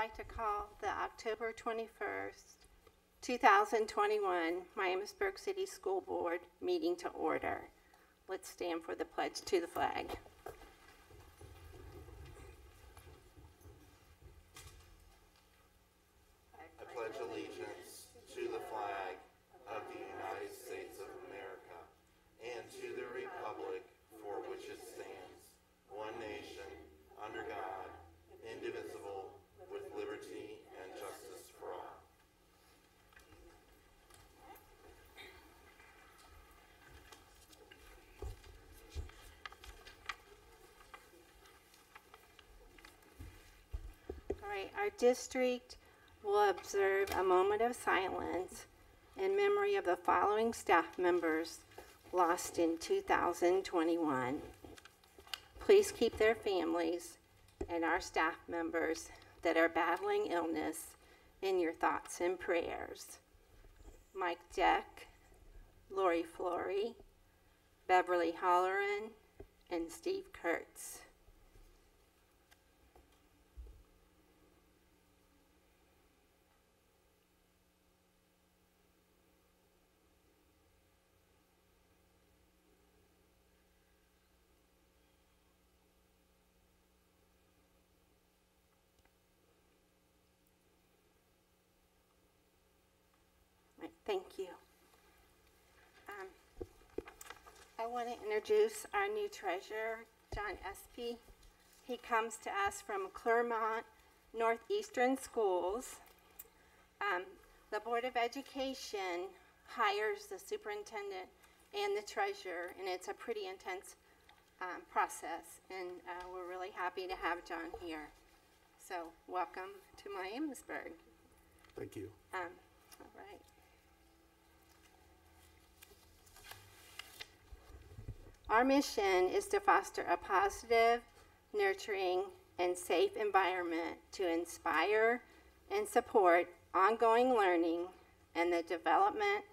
like to call the October 21st, 2021 Miamisburg City School Board meeting to order. Let's stand for the pledge to the flag. I pledge allegiance to the flag of the United States of America and to the republic for which it stands, one nation, under God, indivisible, with liberty and justice for all. All right, our district will observe a moment of silence in memory of the following staff members lost in 2021. Please keep their families and our staff members that are battling illness in your thoughts and prayers. Mike Deck, Lori Flory, Beverly Holleran, and Steve Kurtz. Thank you. I want to introduce our new treasurer, John Espy. He comes to us from Claremont Northeastern Schools. The Board of Education hires the superintendent and the treasurer, and it's a pretty intense process, and we're really happy to have John here. So welcome to Miamisburg. Thank you. All right. Our mission is to foster a positive, nurturing, and safe environment to inspire and support ongoing learning and the development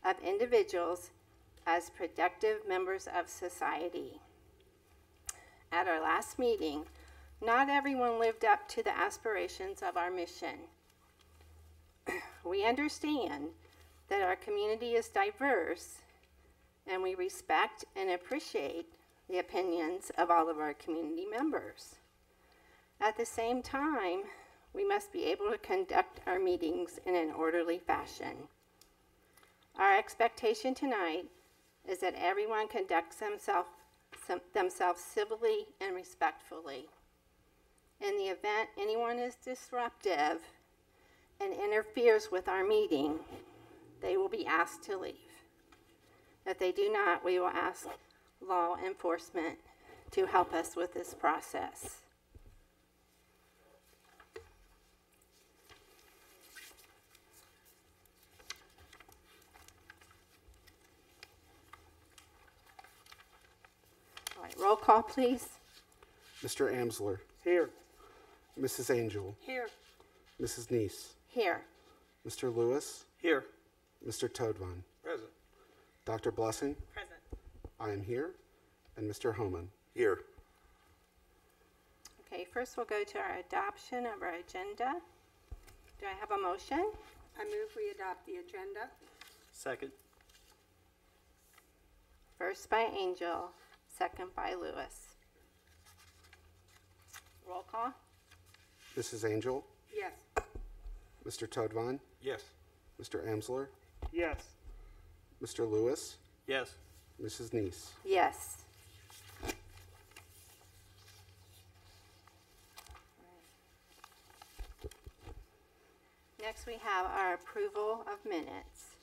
of individuals as productive members of society. At our last meeting, not everyone lived up to the aspirations of our mission. We understand that our community is diverse, and we respect and appreciate the opinions of all of our community members. At the same time, we must be able to conduct our meetings in an orderly fashion. Our expectation tonight is that everyone conducts themselves civilly and respectfully. In the event anyone is disruptive and interferes with our meeting, they will be asked to leave. If they do not, we will ask law enforcement to help us with this process. All right, roll call, please. Mr. Amsler. Here. Mrs. Angel. Here. Mrs. Neese. Here. Mr. Lewis. Here. Mr. Toadvine. Present. Dr. Blessing. Present. I am here. And Mr. Homan. Here. Okay, first we'll go to our adoption of our agenda. Do I have a motion? I move we adopt the agenda. Second. First by Angel, second by Lewis. Roll call? Mrs. Angel. Yes. Mr. Toadvine. Yes. Mr. Amsler. Yes. Mr. Lewis. Yes. Mrs. Neese. Yes. Next we have our approval of minutes.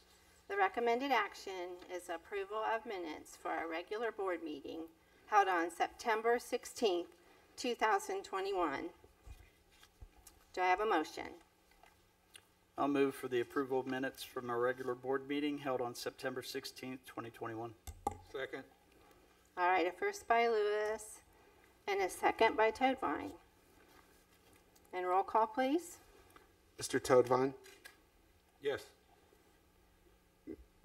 The recommended action is approval of minutes for our regular board meeting held on September 16th, 2021. Do I have a motion? I'll move for the approval of minutes from our regular board meeting held on September 16th, 2021. Second. All right, a first by Lewis and a second by Toadvine. And roll call, please. Mr. Toadvine. Yes.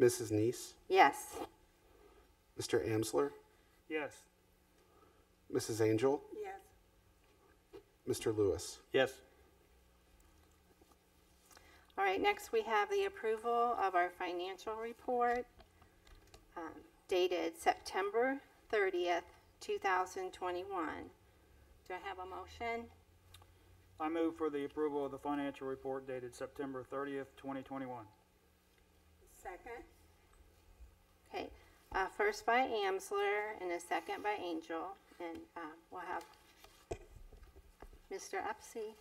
Mrs. Neese. Yes. Mr. Amsler. Yes. Mrs. Angel. Yes. Mr. Lewis. Yes. All right, next we have the approval of our financial report dated September 30th, 2021. Do I have a motion? I move for the approval of the financial report dated September 30th, 2021. Second. Okay, first by Amsler and a second by Angel. And we'll have Mr. Upsey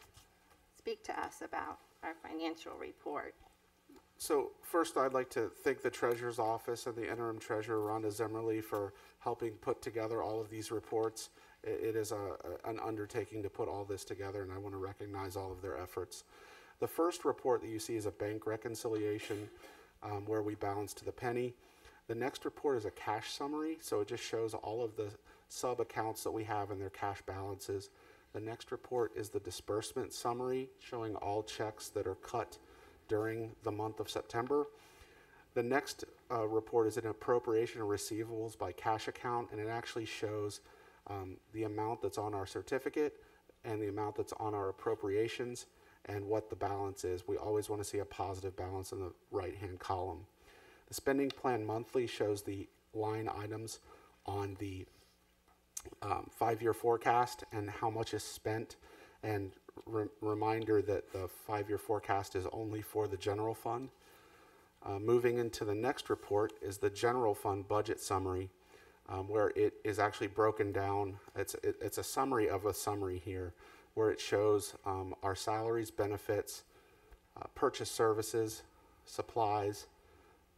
speak to us about our financial report. So first, I'd like to thank the Treasurer's Office and the Interim Treasurer, Rhonda Zimmerly, for helping put together all of these reports. It is an undertaking to put all this together, and I want to recognize all of their efforts. The first report that you see is a bank reconciliation where we balance to the penny. The next report is a cash summary, so it just shows all of the sub-accounts that we have and their cash balances. The next report is the Disbursement Summary, showing all checks that are cut during the month of September. The next report is an Appropriation of Receivables by cash account, and it actually shows the amount that's on our certificate and the amount that's on our appropriations and what the balance is. We always want to see a positive balance in the right-hand column. The Spending Plan Monthly shows the line items on the 5-year forecast and how much is spent, and reminder that the 5-year forecast is only for the general fund. Moving into the next report is the general fund budget summary, where it is actually broken down. It's a summary of a summary here, where it shows our salaries, benefits, purchase services, supplies,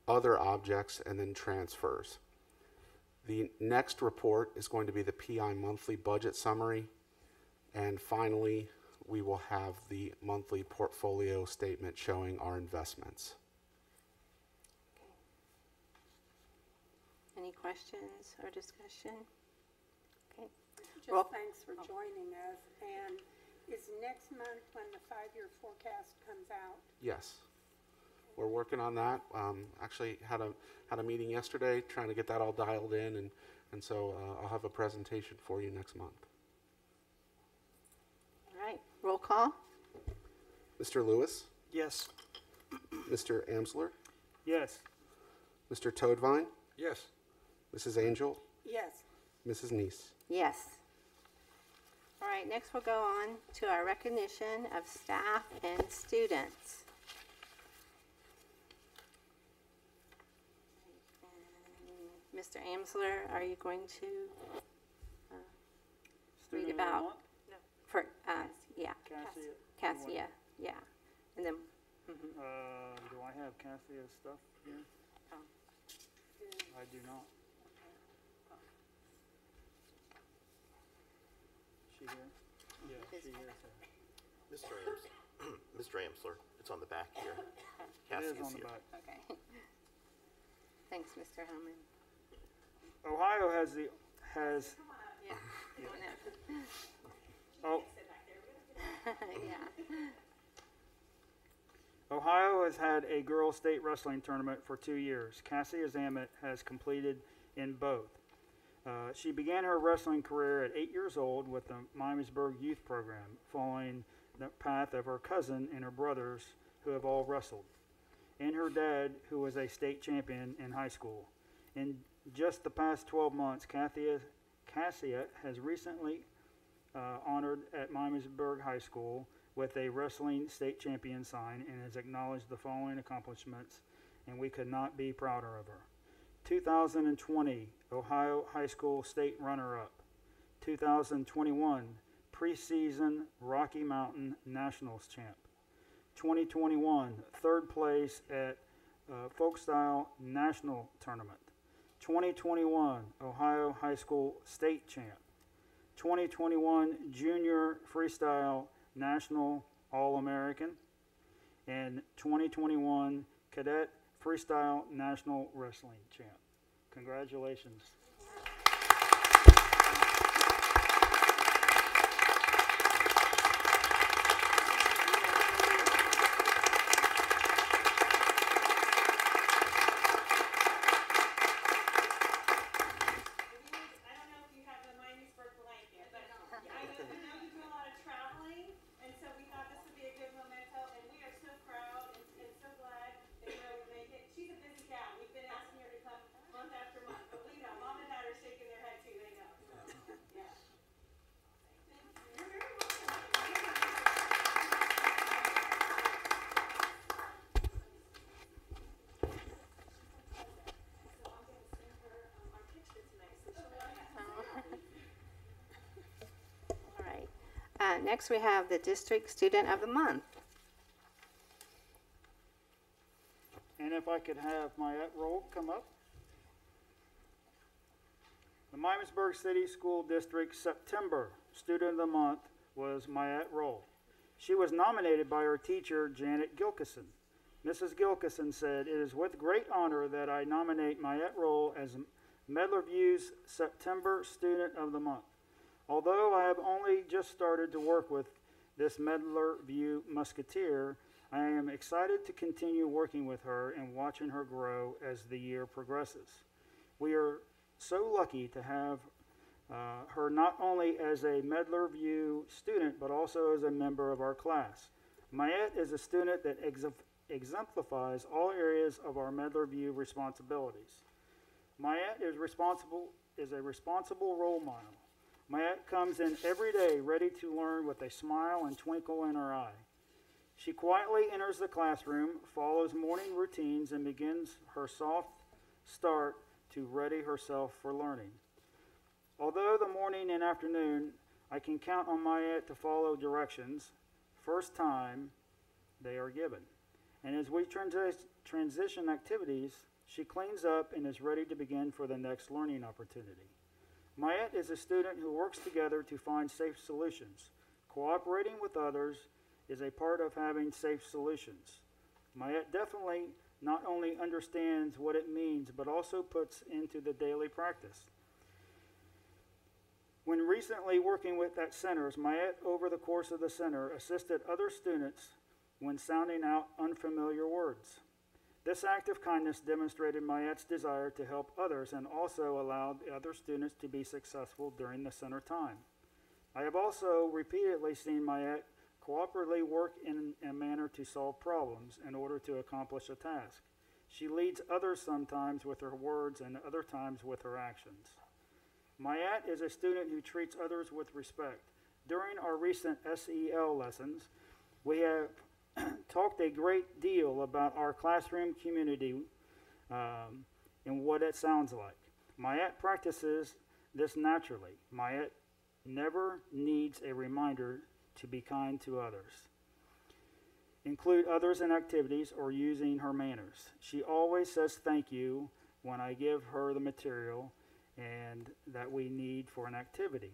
other objects, and then transfers. The next report is going to be the PI monthly budget summary. And finally, we will have the monthly portfolio statement showing our investments. Any questions or discussion? Okay. Just thanks for joining us. And is next month when the 5-year forecast comes out? Yes, we're working on that. Actually had a meeting yesterday trying to get that all dialed in, and so I'll have a presentation for you next month. All right, roll call. Mr. Lewis, Yes. Mr. Amsler, Yes. Mr. Toadvine, Yes. Mrs. Angel, Yes. Mrs. Neese. Yes. All right, next we'll go on to our recognition of staff and students. Mr. Amsler, are you going to read Student about, what? for, yeah, Cassia. Cassia, yeah. And then, Do I have Cassia's stuff here? Oh. I do not. She here? Yeah, she is. Mr. Amsler, it's on the back here. It is Cassia's on the here. back. okay. Thanks, Mr. Hellman. Ohio has Yeah. oh, Yeah. Ohio has had a girls' state wrestling tournament for 2 years. Cassia Zamet has completed in both. She began her wrestling career at 8 years old with the Miamisburg youth program, following the path of her cousin and her brothers who have all wrestled, and her dad, who was a state champion in high school. In just the past 12 months, Cassia has recently honored at Miamisburg High School with a wrestling state champion sign and has acknowledged the following accomplishments, and we could not be prouder of her. 2020 Ohio High School state runner-up. 2021 preseason Rocky Mountain Nationals champ. 2021 third place at Folk Style National Tournament. 2021 Ohio High School state champ. 2021 Junior Freestyle National All-American, and 2021 Cadet Freestyle National Wrestling champ. Congratulations. I don't know if you have the Miamisburg blanket, but I know you do a lot of traveling, and so we thought this would be a good memento, and we are so proud and Next, we have the District Student of the Month. And if I could have my roll come up. The Miamisburg City School District September Student of the Month was Mayette Roll. She was nominated by her teacher, Janet Gilkison. Mrs. Gilkison said, "It is with great honor that I nominate Mayette Roll as Medlar View's September Student of the Month. Although I have only just started to work with this Medlar View Musketeer, I am excited to continue working with her and watching her grow as the year progresses. We are so lucky to have her not only as a Medlar View student, but also as a member of our class. Mayette is a student that exemplifies all areas of our Medlar View responsibilities. Mayette is a responsible role model. Mayette comes in every day ready to learn with a smile and twinkle in her eye. She quietly enters the classroom, follows morning routines, and begins her soft start to ready herself for learning. Although the morning and afternoon, I can count on Mayette to follow directions first time they are given. And as we transition activities, she cleans up and is ready to begin for the next learning opportunity. Mayette is a student who works together to find safe solutions. Cooperating with others is a part of having safe solutions. Mayette definitely not only understands what it means, but also puts into the daily practice. When recently working with at centers, Mayette, over the course of the center, assisted other students when sounding out unfamiliar words. This act of kindness demonstrated Mayette's desire to help others and also allowed the other students to be successful during the center time. I have also repeatedly seen Mayette cooperatively work in a manner to solve problems in order to accomplish a task. She leads others sometimes with her words and other times with her actions. Mayette is a student who treats others with respect. During our recent SEL lessons, we have talked a great deal about our classroom community and what it sounds like. Mayette practices this naturally. Mayette never needs a reminder to be kind to others, include others in activities, or using her manners. She always says thank you when I give her the material and that we need for an activity.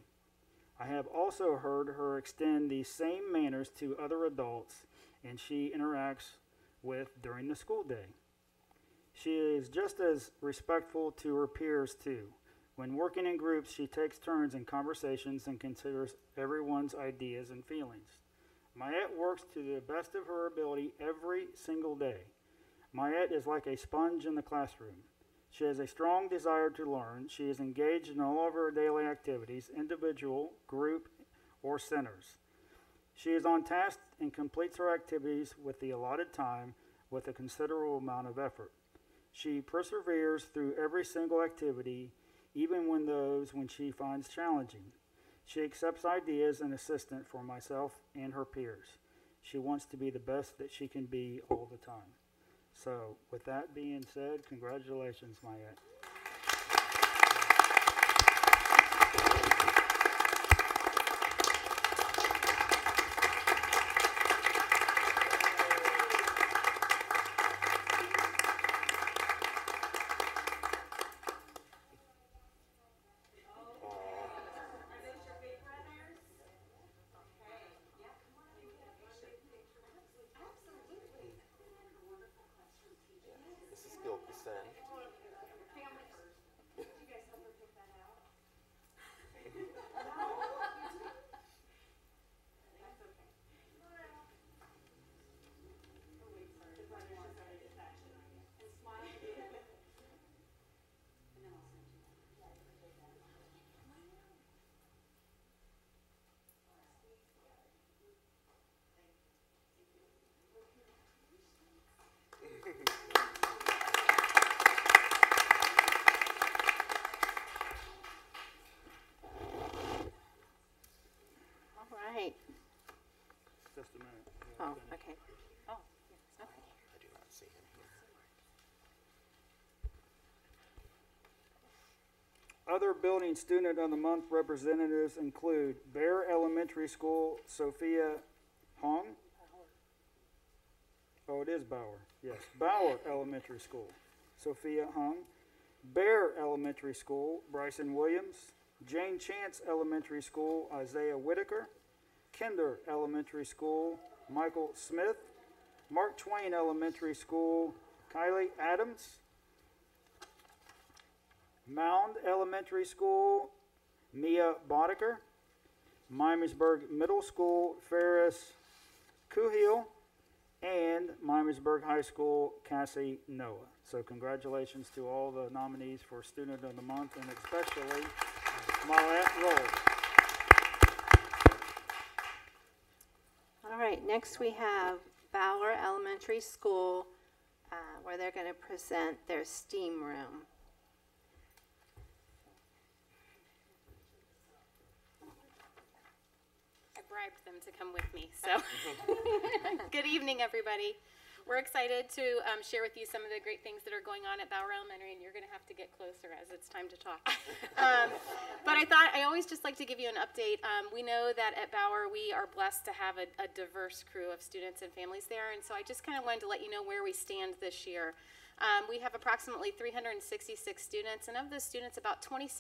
I have also heard her extend these same manners to other adults and she interacts with during the school day. She is just as respectful to her peers too. When working in groups, she takes turns in conversations and considers everyone's ideas and feelings. Mayette works to the best of her ability every single day. Mayette is like a sponge in the classroom. She has a strong desire to learn. She is engaged in all of her daily activities, individual, group, or centers. She is on task and completes her activities with the allotted time with a considerable amount of effort. She perseveres through every single activity, even when she finds challenging. She accepts ideas and assistance for myself and her peers. She wants to be the best that she can be all the time. So, with that being said, congratulations, Mayette. Mrs. Gilkison. All right. Just a minute. Oh, okay. Oh, yes, okay. I do not see him here. Other building student of the month representatives include Bear Elementary School, Sophia Hong. Oh, it is Bauer. Yes, Bauer Elementary School, Sophia Hung. Bear Elementary School, Bryson Williams. Jane Chance Elementary School, Isaiah Whitaker. Kinder Elementary School, Michael Smith. Mark Twain Elementary School, Kylie Adams. Mound Elementary School, Mia Boddicker. Miamisburg Middle School, Ferris Kuhil. And Miamisburg High School, Cassie Noah. So congratulations to all the nominees for Student of the Month, and especially Marlette Roll. All right, next we have Fowler Elementary School, where they're going to present their STEAM room. I bribed them to come with me, so good evening, everybody. We're excited to share with you some of the great things that are going on at Fowler Elementary, and you're going to have to get closer as it's time to talk. But I thought I always just like to give you an update. We know that at Fowler we are blessed to have a diverse crew of students and families there, and so I just kind of wanted to let you know where we stand this year. We have approximately 366 students, and of those students, about 26%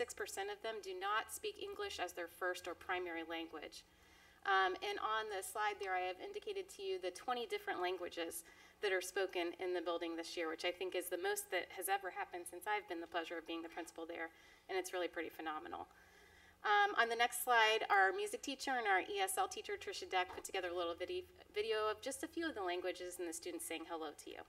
of them do not speak English as their first or primary language. And on the slide there, I have indicated to you the 20 different languages that are spoken in the building this year, which I think is the most that has ever happened since I've been the pleasure of being the principal there, and it's really pretty phenomenal. On the next slide, our music teacher and our ESL teacher, Tricia Deck, put together a little video of just a few of the languages and the students saying hello to you.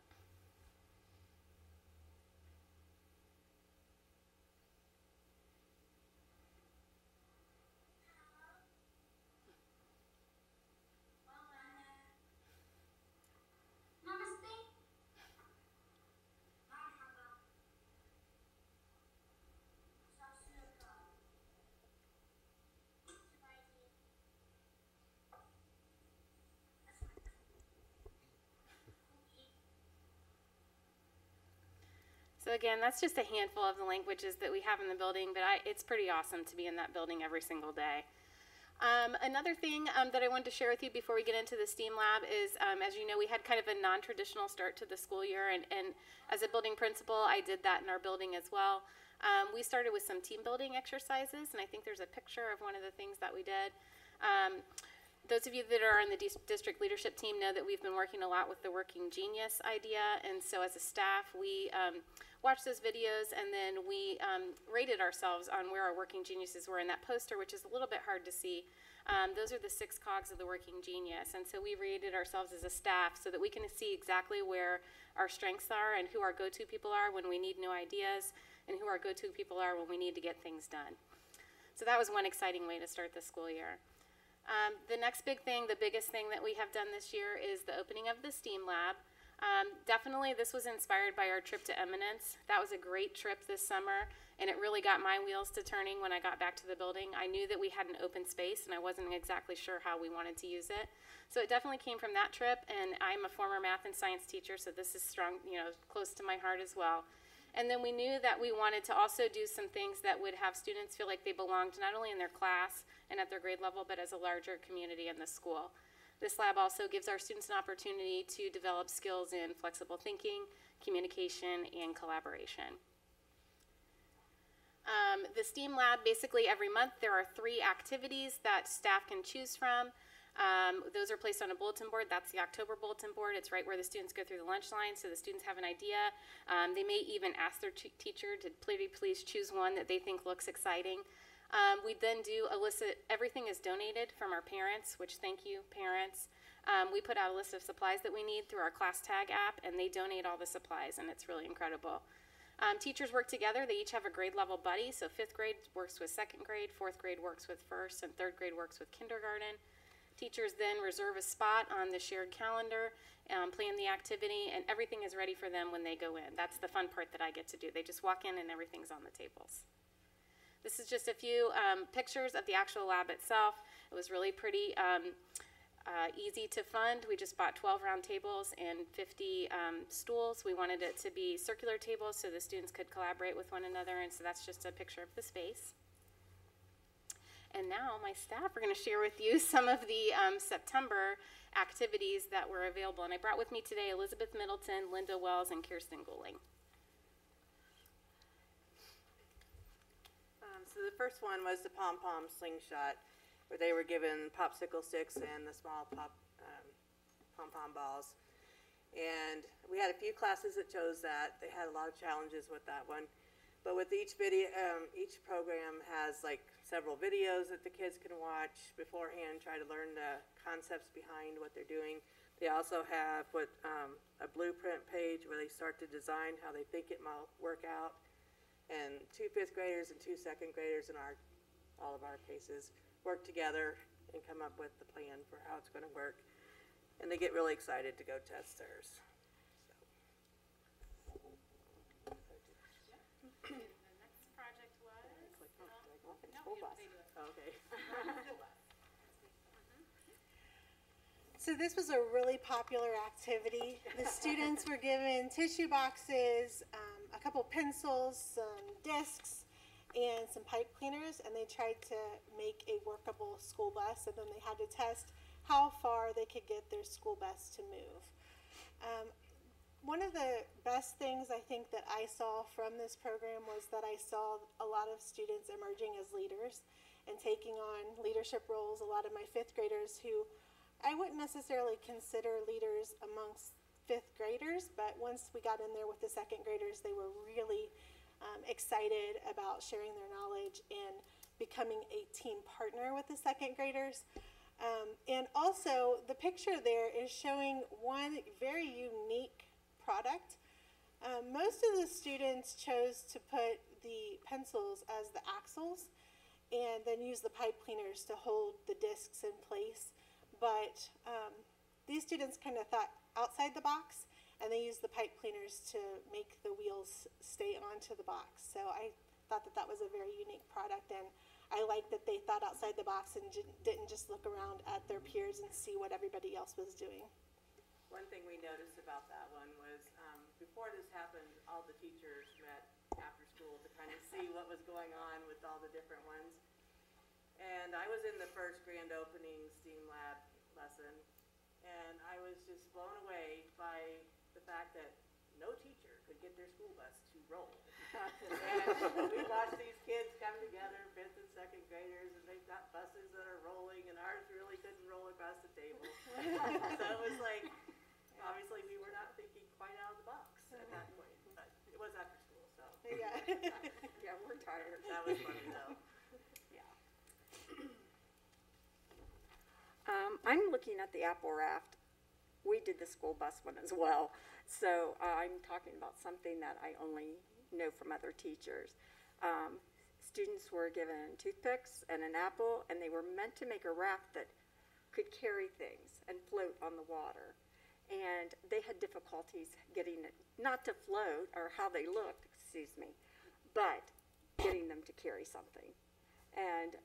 So again, that's just a handful of the languages that we have in the building, but it's pretty awesome to be in that building every single day. Another thing that I wanted to share with you before we get into the STEAM lab is, as you know, we had kind of a non-traditional start to the school year, and as a building principal, I did that in our building as well. We started with some team building exercises, and I think there's a picture of one of the things that we did. Those of you that are on the district leadership team know that we've been working a lot with the Working Genius idea, and so as a staff, we watched those videos, and then we rated ourselves on where our working geniuses were in that poster, which is a little bit hard to see. Those are the 6 cogs of the working genius, and so we rated ourselves as a staff so that we can see exactly where our strengths are and who our go-to people are when we need new ideas, and who our go-to people are when we need to get things done. So that was one exciting way to start the school year. The next big thing, the biggest thing that we have done this year is the opening of the STEAM lab. Definitely this was inspired by our trip to Eminence. That was a great trip this summer, and it really got my wheels to turning when I got back to the building. I knew that we had an open space, and I wasn't exactly sure how we wanted to use it. So it definitely came from that trip, and I'm a former math and science teacher, so this is strong, close to my heart as well. And then we knew that we wanted to also do some things that would have students feel like they belonged not only in their class and at their grade level, but as a larger community in the school. This lab also gives our students an opportunity to develop skills in flexible thinking, communication, and collaboration. The STEAM lab, basically every month there are 3 activities that staff can choose from. Those are placed on a bulletin board. That's the October bulletin board. It's right where the students go through the lunch line, so the students have an idea. They may even ask their teacher to please choose one that they think looks exciting. We then do everything is donated from our parents, which thank you, parents. We put out a list of supplies that we need through our class tag app, and they donate all the supplies, and it's really incredible. Teachers work together. They each have a grade level buddy, so 5th grade works with 2nd grade, 4th grade works with 1st, and 3rd grade works with kindergarten. Teachers then reserve a spot on the shared calendar, plan the activity, and everything is ready for them when they go in. That's the fun part that I get to do. They just walk in and everything's on the tables. This is just a few pictures of the actual lab itself. It was really pretty easy to fund. We just bought 12 round tables and 50 stools. We wanted it to be circular tables so the students could collaborate with one another, and so that's just a picture of the space. And now my staff are going to share with you some of the September activities that were available. And I brought with me today Elizabeth Middleton, Linda Wells, and Kirsten Gouling. So the first one was the pom-pom slingshot, where they were given popsicle sticks and the small pom-pom balls. And we had a few classes that chose that. They had a lot of challenges with that one. But with each video, each program has like several videos that the kids can watch beforehand, try to learn the concepts behind what they're doing. They also have a blueprint page where they start to design how they think it might work out. And 2 5th graders and 2 2nd graders in all of our cases work together and come up with the plan for how it's going to work. And they get really excited to go test theirs. The next project was Okay. So this was a really popular activity. The students were given tissue boxes, a couple pencils, some discs, and some pipe cleaners, and they tried to make a workable school bus, and then they had to test how far they could get their school bus to move. One of the best things I think that I saw from this program was that I saw a lot of students emerging as leaders and taking on leadership roles. A lot of my 5th graders who I wouldn't necessarily consider leaders amongst 5th graders, but once we got in there with the 2nd graders, they were really excited about sharing their knowledge and becoming a team partner with the 2nd graders. And also, the picture there is showing one very unique product. Most of the students chose to put the pencils as the axles and then use the pipe cleaners to hold the discs in place. But these students kind of thought outside the box, and they used the pipe cleaners to make the wheels stay onto the box. So I thought that that was a very unique product, and I like that they thought outside the box and didn't just look around at their peers and see what everybody else was doing. One thing we noticed about that one was before this happened, all the teachers met after school to kind of see what was going on with all the different ones. And I was in the first grand opening STEAM lab lesson, and I was just blown away by the fact that no teacher could get their school bus to roll. And we watched these kids come together, 5th and 2nd graders, and they've got buses that are rolling, and ours really couldn't roll across the table. So it was like, obviously we were not thinking quite out of the box at that point, but it was after school, so. Yeah. Yeah, we're tired. That was funny though. I'm looking at the Apple Raft. We did the school bus one as well. So I'm talking about something that I only know from other teachers. Students were given toothpicks and an apple, and they were meant to make a raft that could carry things and float on the water. And they had difficulties getting it, not to float or how they looked, excuse me, but getting them to carry something. And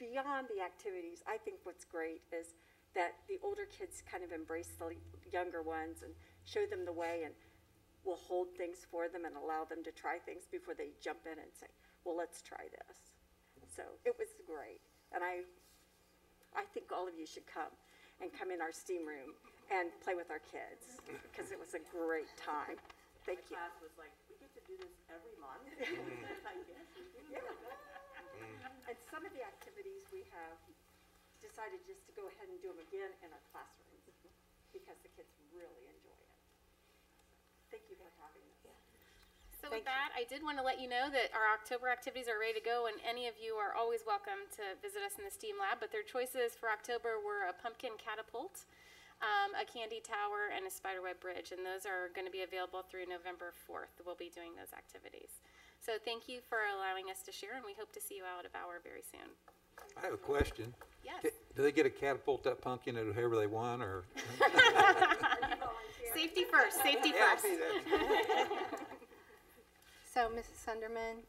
beyond the activities, I think what's great is that the older kids kind of embrace the younger ones and show them the way, and will hold things for them and allow them to try things before they jump in and say, well, let's try this. So it was great. And I think all of you should come in our STEAM room and play with our kids, because it was a great time. Thank you. My class was like, we get to do this every month. I guess we do. Yeah. And some of the activities we have decided just to go ahead and do them again in our classrooms, because the kids really enjoy it. Thank you for having us. So with that, I did want to let you know that our October activities are ready to go, and any of you are always welcome to visit us in the STEAM lab. But their choices for October were a pumpkin catapult, a candy tower, and a spiderweb bridge, and those are going to be available through November 4th. We'll be doing those activities. So thank you for allowing us to share, and we hope to see you out of hour very soon. I have a question. Yes. Do they get to catapult that pumpkin at whoever they want, or? Safety first, safety first. So, Mrs. Sunderman,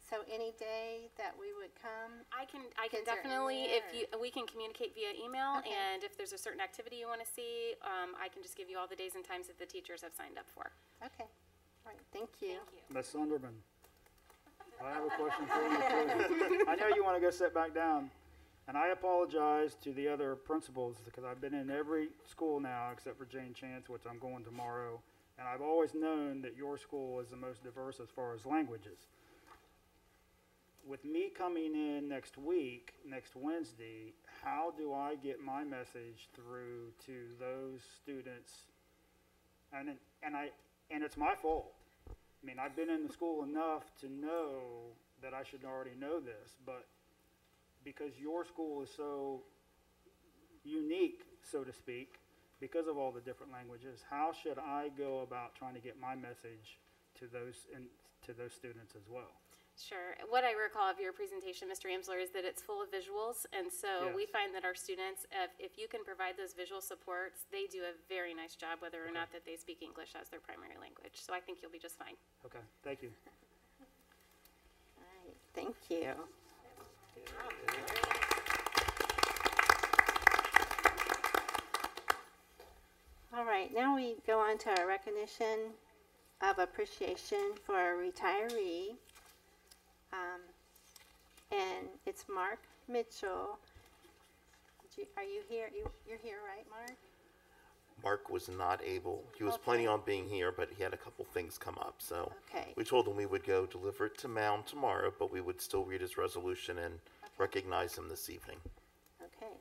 So any day that we would come, I can Kids are in definitely, there, we can communicate via email, Okay. and if there's a certain activity you want to see, I can just give you all the days and times that the teachers have signed up for. okay. All right, thank you. Thank you. Ms. Sunderman, I have a question for you too. I know you want to go sit back down, and I apologize to the other principals because I've been in every school now except for Jane Chance, which I'm going tomorrow, and I've always known that your school is the most diverse as far as languages. With me coming in next week, next Wednesday, how do I get my message through to those students? And it's my fault. I mean, I've been in the school enough to know that I should already know this, but because your school is so unique, so to speak, because of all the different languages, how should I go about trying to get my message to those students as well? Sure. What I recall of your presentation, Mr. Amsler, is that it's full of visuals, and so we Yes. find that our students, if you can provide those visual supports, they do a very nice job, whether or not that they speak English as their primary language. So I think you'll be just fine. Okay, thank you. All right, thank you. All right, now we go on to our recognition of appreciation for a retiree. And it's Mark Mitchell. Are you here? You're here, right, Mark? Mark was not able, he was Okay. planning on being here, but he had a couple things come up, so. Okay. We told him we would go deliver it to Mound tomorrow, but we would still read his resolution and recognize him this evening. Okay.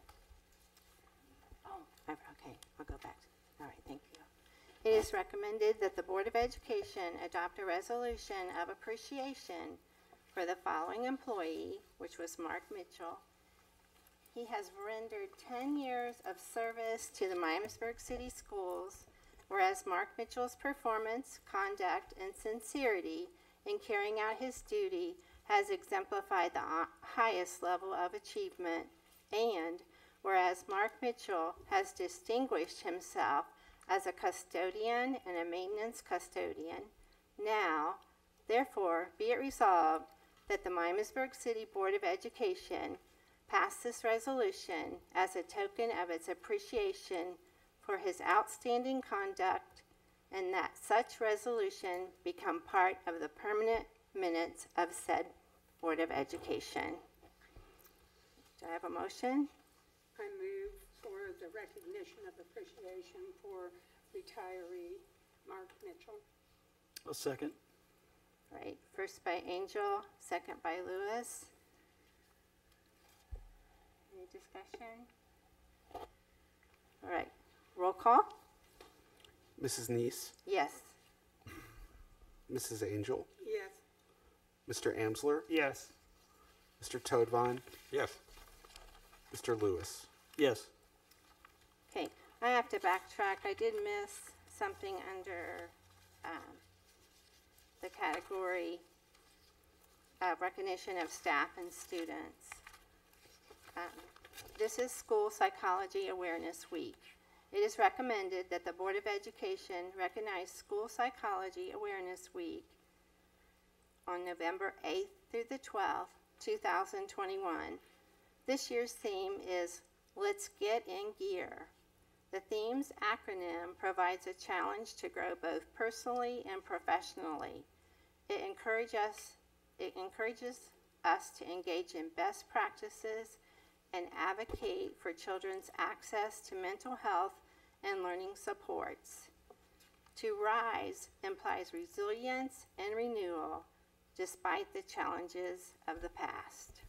Oh, okay, I'll go back. All right, thank you. It is recommended that the Board of Education adopt a resolution of appreciation for the following employee, which was Mark Mitchell. He has rendered 10 years of service to the Miamisburg City Schools, whereas Mark Mitchell's performance, conduct, and sincerity in carrying out his duty has exemplified the highest level of achievement, and whereas Mark Mitchell has distinguished himself as a custodian and a maintenance custodian, now, therefore, be it resolved that the Miamisburg City Board of Education pass this resolution as a token of its appreciation for his outstanding conduct, and that such resolution become part of the permanent minutes of said Board of Education. Do I have a motion? I move for the recognition of appreciation for retiree Mark Mitchell. A second. All right, first by Angel, second by Lewis. Any discussion? All right, roll call? Mrs. Neese, Yes. Mrs. Angel, Yes. Mr. Amsler, Yes. Mr. Toadvine, Yes. Mr. Lewis. Yes. Okay, I have to backtrack. I did miss something under the category of recognition of staff and students. This is School Psychology Awareness Week. It is recommended that the Board of Education recognize School Psychology Awareness Week on November 8th through the 12th, 2021. This year's theme is Let's Get in Gear. The theme's acronym provides a challenge to grow both personally and professionally. It encourages us to engage in best practices and advocate for children's access to mental health and learning supports. To rise implies resilience and renewal despite the challenges of the past.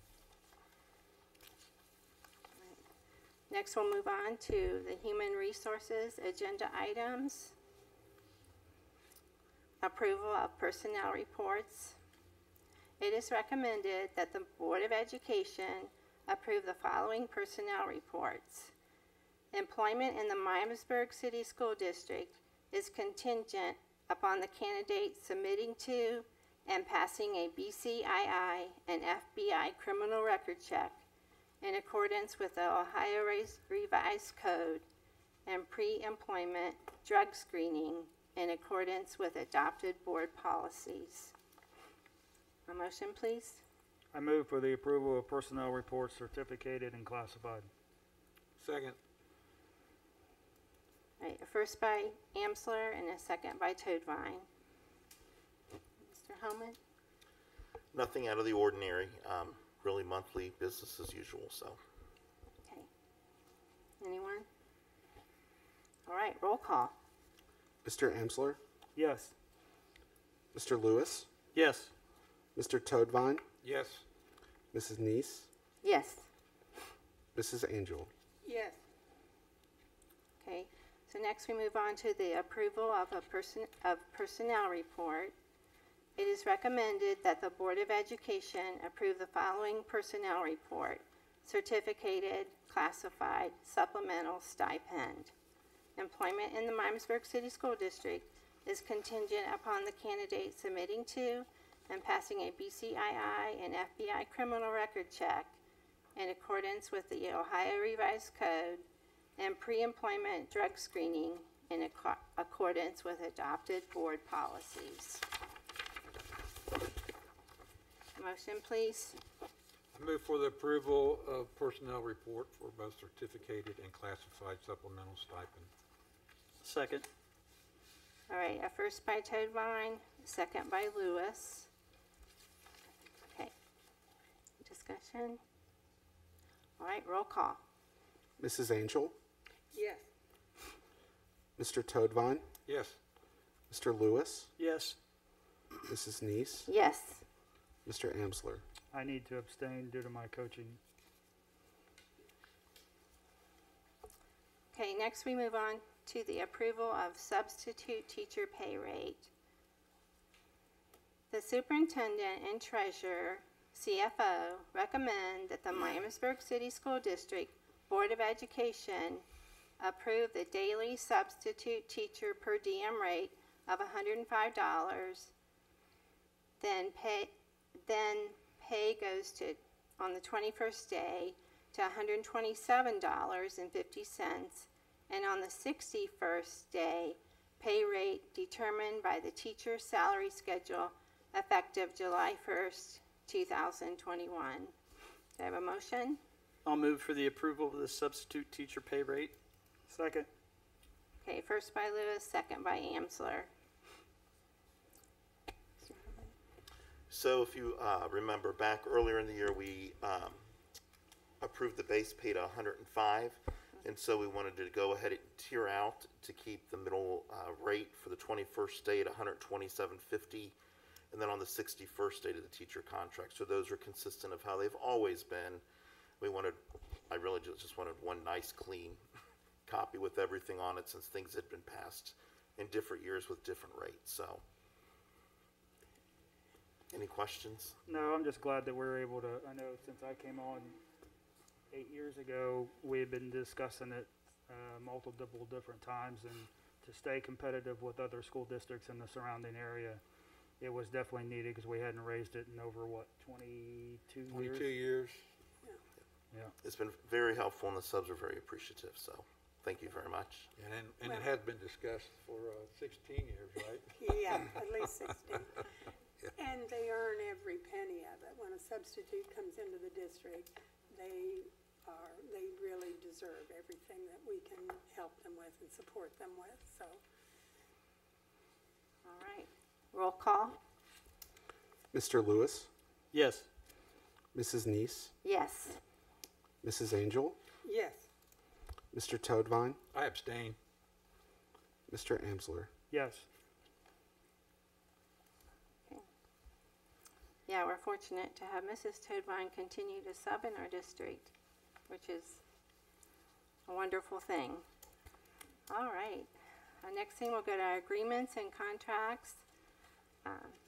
Next, we'll move on to the Human Resources agenda items. Approval of personnel reports. It is recommended that the Board of Education approve the following personnel reports. Employment in the Miamisburg City School District is contingent upon the candidate submitting to and passing a BCII and FBI criminal record check in accordance with the Ohio Revised Code and pre-employment drug screening in accordance with adopted board policies. A motion, please? I move for the approval of personnel reports certificated and classified. Second. All right, a first by Amsler and a second by Toadvine. Mr. Homan? Nothing out of the ordinary, really monthly business as usual, so. Okay. Anyone? All right, roll call. Mr. Amsler, Yes. Mr. Lewis, Yes. Mr. Toadvine, Yes. Mrs. Neese, Yes. Mrs. Angel. Yes. Okay, so next we move on to the approval of personnel report. It is recommended that the Board of Education approve the following personnel report: certificated, classified, supplemental stipend. Employment in the Miamisburg City School District is contingent upon the candidate submitting to and passing a BCII and FBI criminal record check in accordance with the Ohio Revised Code and pre-employment drug screening in accordance with adopted board policies. Motion, please. I move for the approval of personnel report for both certificated and classified supplemental stipend. Second. All right, a first by Toadvine, a second by Lewis. Okay. Discussion? All right, roll call. Mrs. Angel, Yes. Mr. Toadvine, Yes. Mr. Lewis, Yes. Mrs. Neese, Yes. Mr. Amsler. I need to abstain due to my coaching. Okay, next we move on to the approval of substitute teacher pay rate. The superintendent and treasurer, CFO, recommend that the Miamisburg City School District Board of Education approve the daily substitute teacher per diem rate of $105. Then pay goes to, on the 21st day, to $127.50, and on the 61st day, pay rate determined by the teacher's salary schedule effective July 1st, 2021. Do I have a motion? I'll move for the approval of the substitute teacher pay rate. Second. Okay, first by Lewis, second by Amsler. So if you remember back earlier in the year, we approved the base pay to 105, and so we wanted to go ahead and tier out to keep the middle rate for the 21st day at 127.50, and then on the 61st day to the teacher contract. So those are consistent of how they've always been. I really just wanted one nice clean copy with everything on it, since things had been passed in different years with different rates. So. Any questions? No, I'm just glad that we're able to, I know since I came on 8 years ago, we had been discussing it multiple different times, and to stay competitive with other school districts in the surrounding area, it was definitely needed because we hadn't raised it in over, 22 years? 22 years. Yeah. It's been very helpful, and the subs are very appreciative, so thank you very much. And it has been discussed for 16 years, right? Yeah, at least 16. And they earn every penny of it. When a substitute comes into the district, they really deserve everything that we can help them with and support them with, so. All right, roll call. Mr. Lewis, Yes. Mrs. Neese, Yes. Mrs. Angel, Yes. Mr. Toadvine, I abstain. Mr. Amsler. Yes. Yeah, we're fortunate to have Mrs. Toadvine continue to sub in our district, which is a wonderful thing. All right. Next thing, we'll go to our agreements and contracts.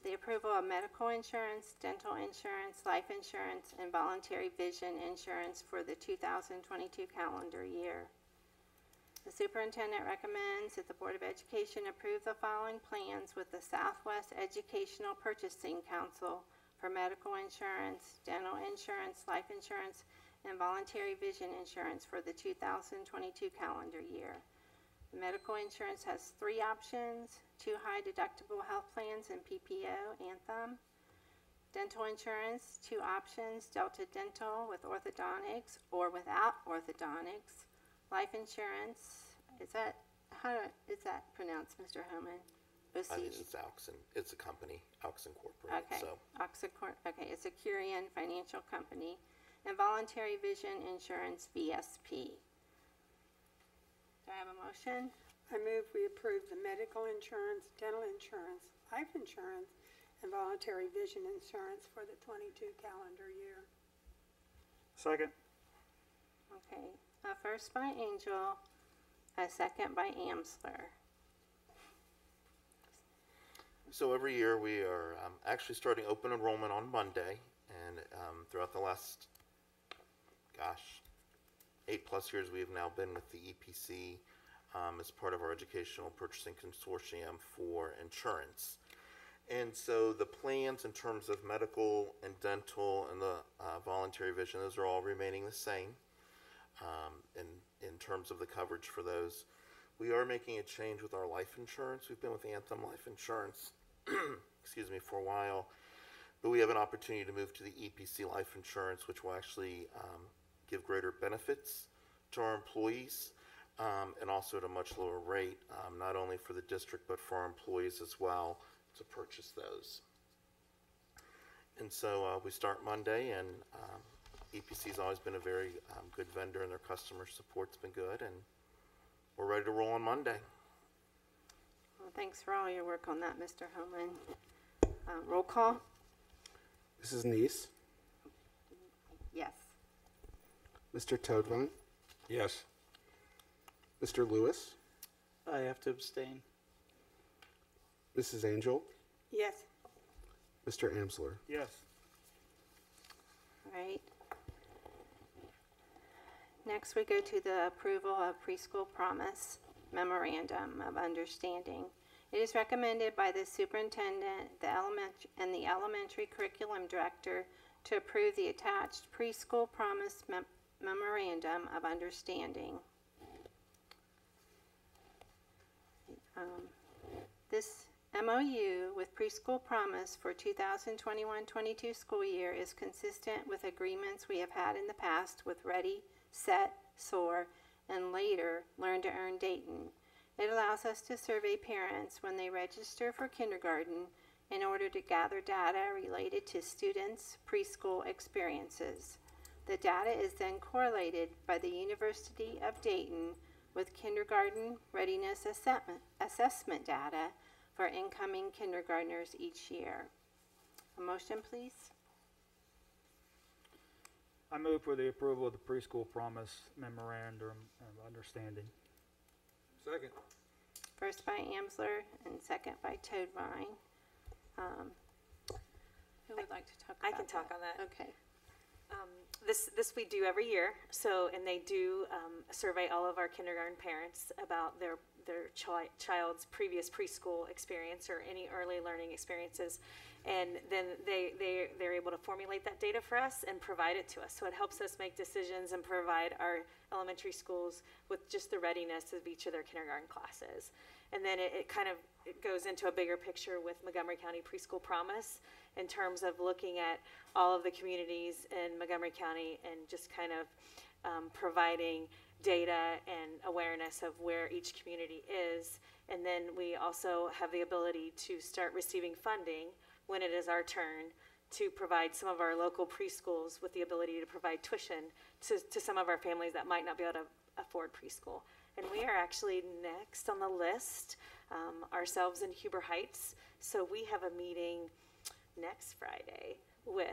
The approval of medical insurance, dental insurance, life insurance, and voluntary vision insurance for the 2022 calendar year. The superintendent recommends that the Board of Education approve the following plans with the Southwest Educational Purchasing Council for medical insurance, dental insurance, life insurance, and voluntary vision insurance for the 2022 calendar year. The medical insurance has 3 options: 2 high deductible health plans and PPO, Anthem, Dental insurance, 2 options, Delta Dental with orthodontics or without orthodontics. Life insurance, how is that pronounced, Mr. Homan? I think it's Auxin. It's a company, Auxin Incorporated. Okay, So okay, it's a Curian financial company. And voluntary vision insurance, VSP. Do I have a motion? I move we approve the medical insurance, dental insurance, life insurance, and voluntary vision insurance for the 22 calendar year. Second. Okay, first by Angel, a second by Amsler. So every year we are actually starting open enrollment on Monday, and throughout the last, 8+ years we have now been with the EPC as part of our Educational Purchasing Consortium for insurance. And so the plans in terms of medical and dental and the voluntary vision, those are all remaining the same in terms of the coverage for those. We are making a change with our life insurance. We've been with Anthem Life Insurance for a while, but we have an opportunity to move to the EPC life insurance, which will actually give greater benefits to our employees and also at a much lower rate, not only for the district but for our employees as well to purchase those. And so we start Monday, and EPC's always been a very good vendor, and their customer support's been good, and we're ready to roll on Monday. Well, thanks for all your work on that, Mr. Homan. Roll call? Mrs. Neese, Yes. Mr. Toadvine, Yes. Mr. Lewis, I have to abstain. Mrs. Angel, Yes. Mr. Amsler. Yes. All right. Next, we go to the approval of Preschool Promise Memorandum of Understanding. It is recommended by the superintendent, the elementary curriculum director to approve the attached Preschool Promise Memorandum of Understanding. This MOU with Preschool Promise for 2021-22 school year is consistent with agreements we have had in the past with Ready, Set, SOAR, and later Learn to Earn Dayton. It allows us to survey parents when they register for kindergarten in order to gather data related to students' preschool experiences. The data is then correlated by the University of Dayton with kindergarten readiness assessment data for incoming kindergartners each year. A motion, please. I move for the approval of the Preschool Promise Memorandum of Understanding. Second. First by Amsler and second by Toadvine. Who would like to talk about I can talk on that. Okay. This we do every year. So, and they do survey all of our kindergarten parents about their child's previous preschool experience or any early learning experiences, and then they're able to formulate that data for us and provide it to us. So it helps us make decisions and provide our elementary schools with just the readiness of each of their kindergarten classes. And then it goes into a bigger picture with Montgomery County Preschool Promise in terms of looking at all of the communities in Montgomery County and just kind of providing data and awareness of where each community is. And then we also have the ability to start receiving funding when it is our turn to provide some of our local preschools with the ability to provide tuition to some of our families that might not be able to afford preschool. And we are actually next on the list, ourselves in Huber Heights. So we have a meeting next Friday with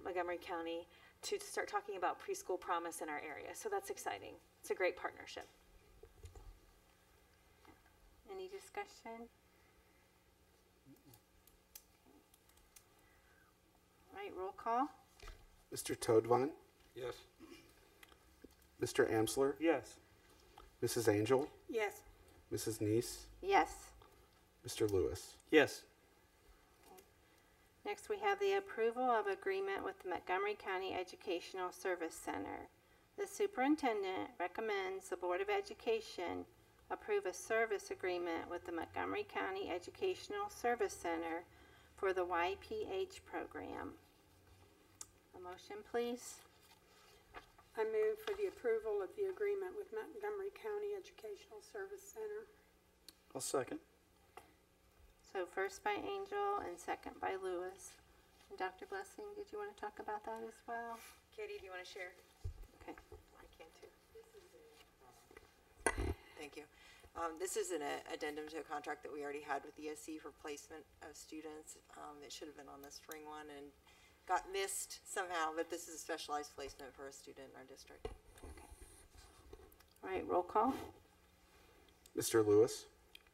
Montgomery County to start talking about Preschool Promise in our area. So that's exciting. It's a great partnership. Any discussion? All right, roll call. Mr. Toadvine, Yes. Mr. Amsler, Yes. Mrs. Angel, Yes. Mrs. Neese, Yes. Mr. Lewis. Yes. Next, we have the approval of agreement with the Montgomery County Educational Service Center. The superintendent recommends the Board of Education approve a service agreement with the Montgomery County Educational Service Center for the YPH program. A motion, please. I move for the approval of the agreement with Montgomery County Educational Service Center. I'll second. So first by Angel and second by Lewis. And Dr. Blessing, did you want to talk about that as well? Katie, do you want to share? Okay. I can too. Thank you. This is an addendum to a contract that we already had with ESC for placement of students. It should have been on the spring one and got missed somehow, but this is a specialized placement for a student in our district. All right, roll call. Mr. Lewis,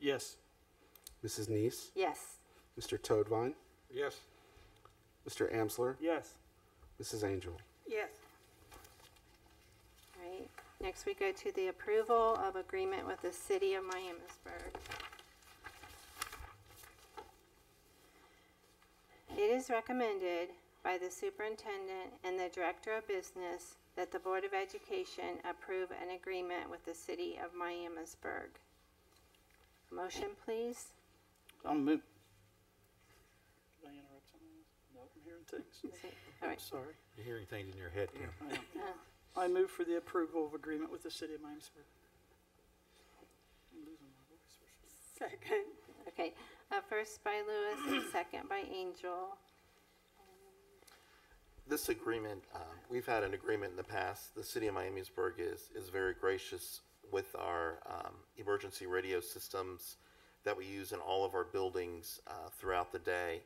Yes. Mrs. Neese, Yes. Mr. Toadvine, Yes. Mr. Amsler, Yes. Mrs. Angel. Yes. All right, next we go to the approval of agreement with the City of Miamisburg. It is recommended by the superintendent and the director of business that the Board of Education approve an agreement with the City of Miamisburg. Motion, please. I'll move. Did I interrupt something else? No, I'm hearing things. All right. Sorry. You're hearing things in your head, Kim. I am. Oh. I move for the approval of agreement with the City of Miamisburg. I'm losing my voice. Second. Okay, first by Lewis and second by Angel. This agreement, we've had an agreement in the past. The City of Miamisburg is very gracious with our emergency radio systems that we use in all of our buildings throughout the day.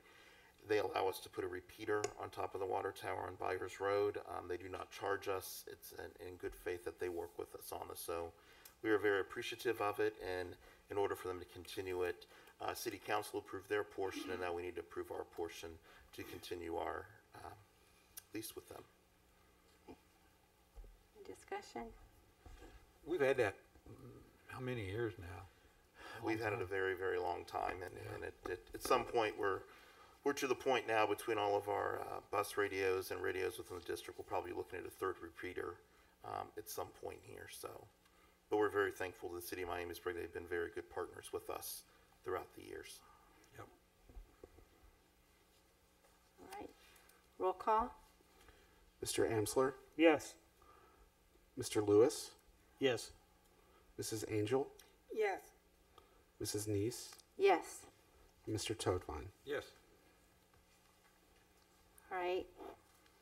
They allow us to put a repeater on top of the water tower on Byers Road. They do not charge us. It's in good faith that they work with us on this. So we are very appreciative of it, and in order for them to continue it, City Council approved their portion, and now we need to approve our portion to continue our lease with them. Discussion? We've had that, how many years now? We've had it a very, very long time, and at some point we're to the point now between all of our bus radios and radios within the district, we'll probably be looking at a third repeater at some point here. So, but we're very thankful to the City of Miamisburg. They've been very good partners with us throughout the years. Yep. All right, roll call. Mr. Amsler, Yes. Mr. Lewis, Yes. Mrs. Angel, Yes. Mrs. Neese, Yes. Mr. Toadvine. Yes. All right,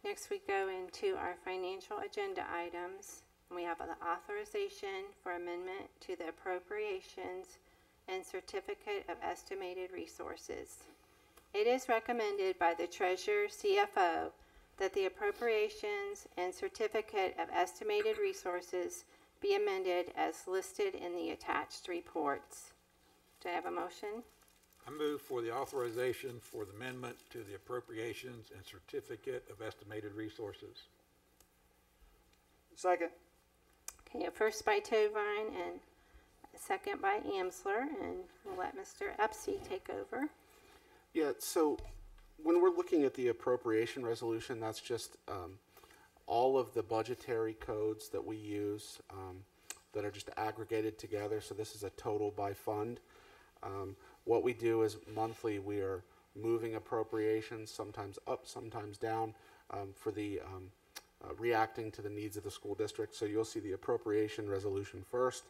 next we go into our financial agenda items. We have the authorization for amendment to the appropriations and certificate of estimated resources. It is recommended by the treasurer CFO that the appropriations and certificate of estimated resources be amended as listed in the attached reports. Do I have a motion? I move for the authorization for the amendment to the appropriations and certificate of estimated resources. Second. Okay, a first by Toadvine and a second by Amsler, and we'll let Mr. Epsy take over. Yeah, so when we're looking at the appropriation resolution, that's just all of the budgetary codes that we use that are just aggregated together. So this is a total by fund. What we do is monthly we are moving appropriations, sometimes up, sometimes down, for the reacting to the needs of the school district. So you'll see the appropriation resolution first,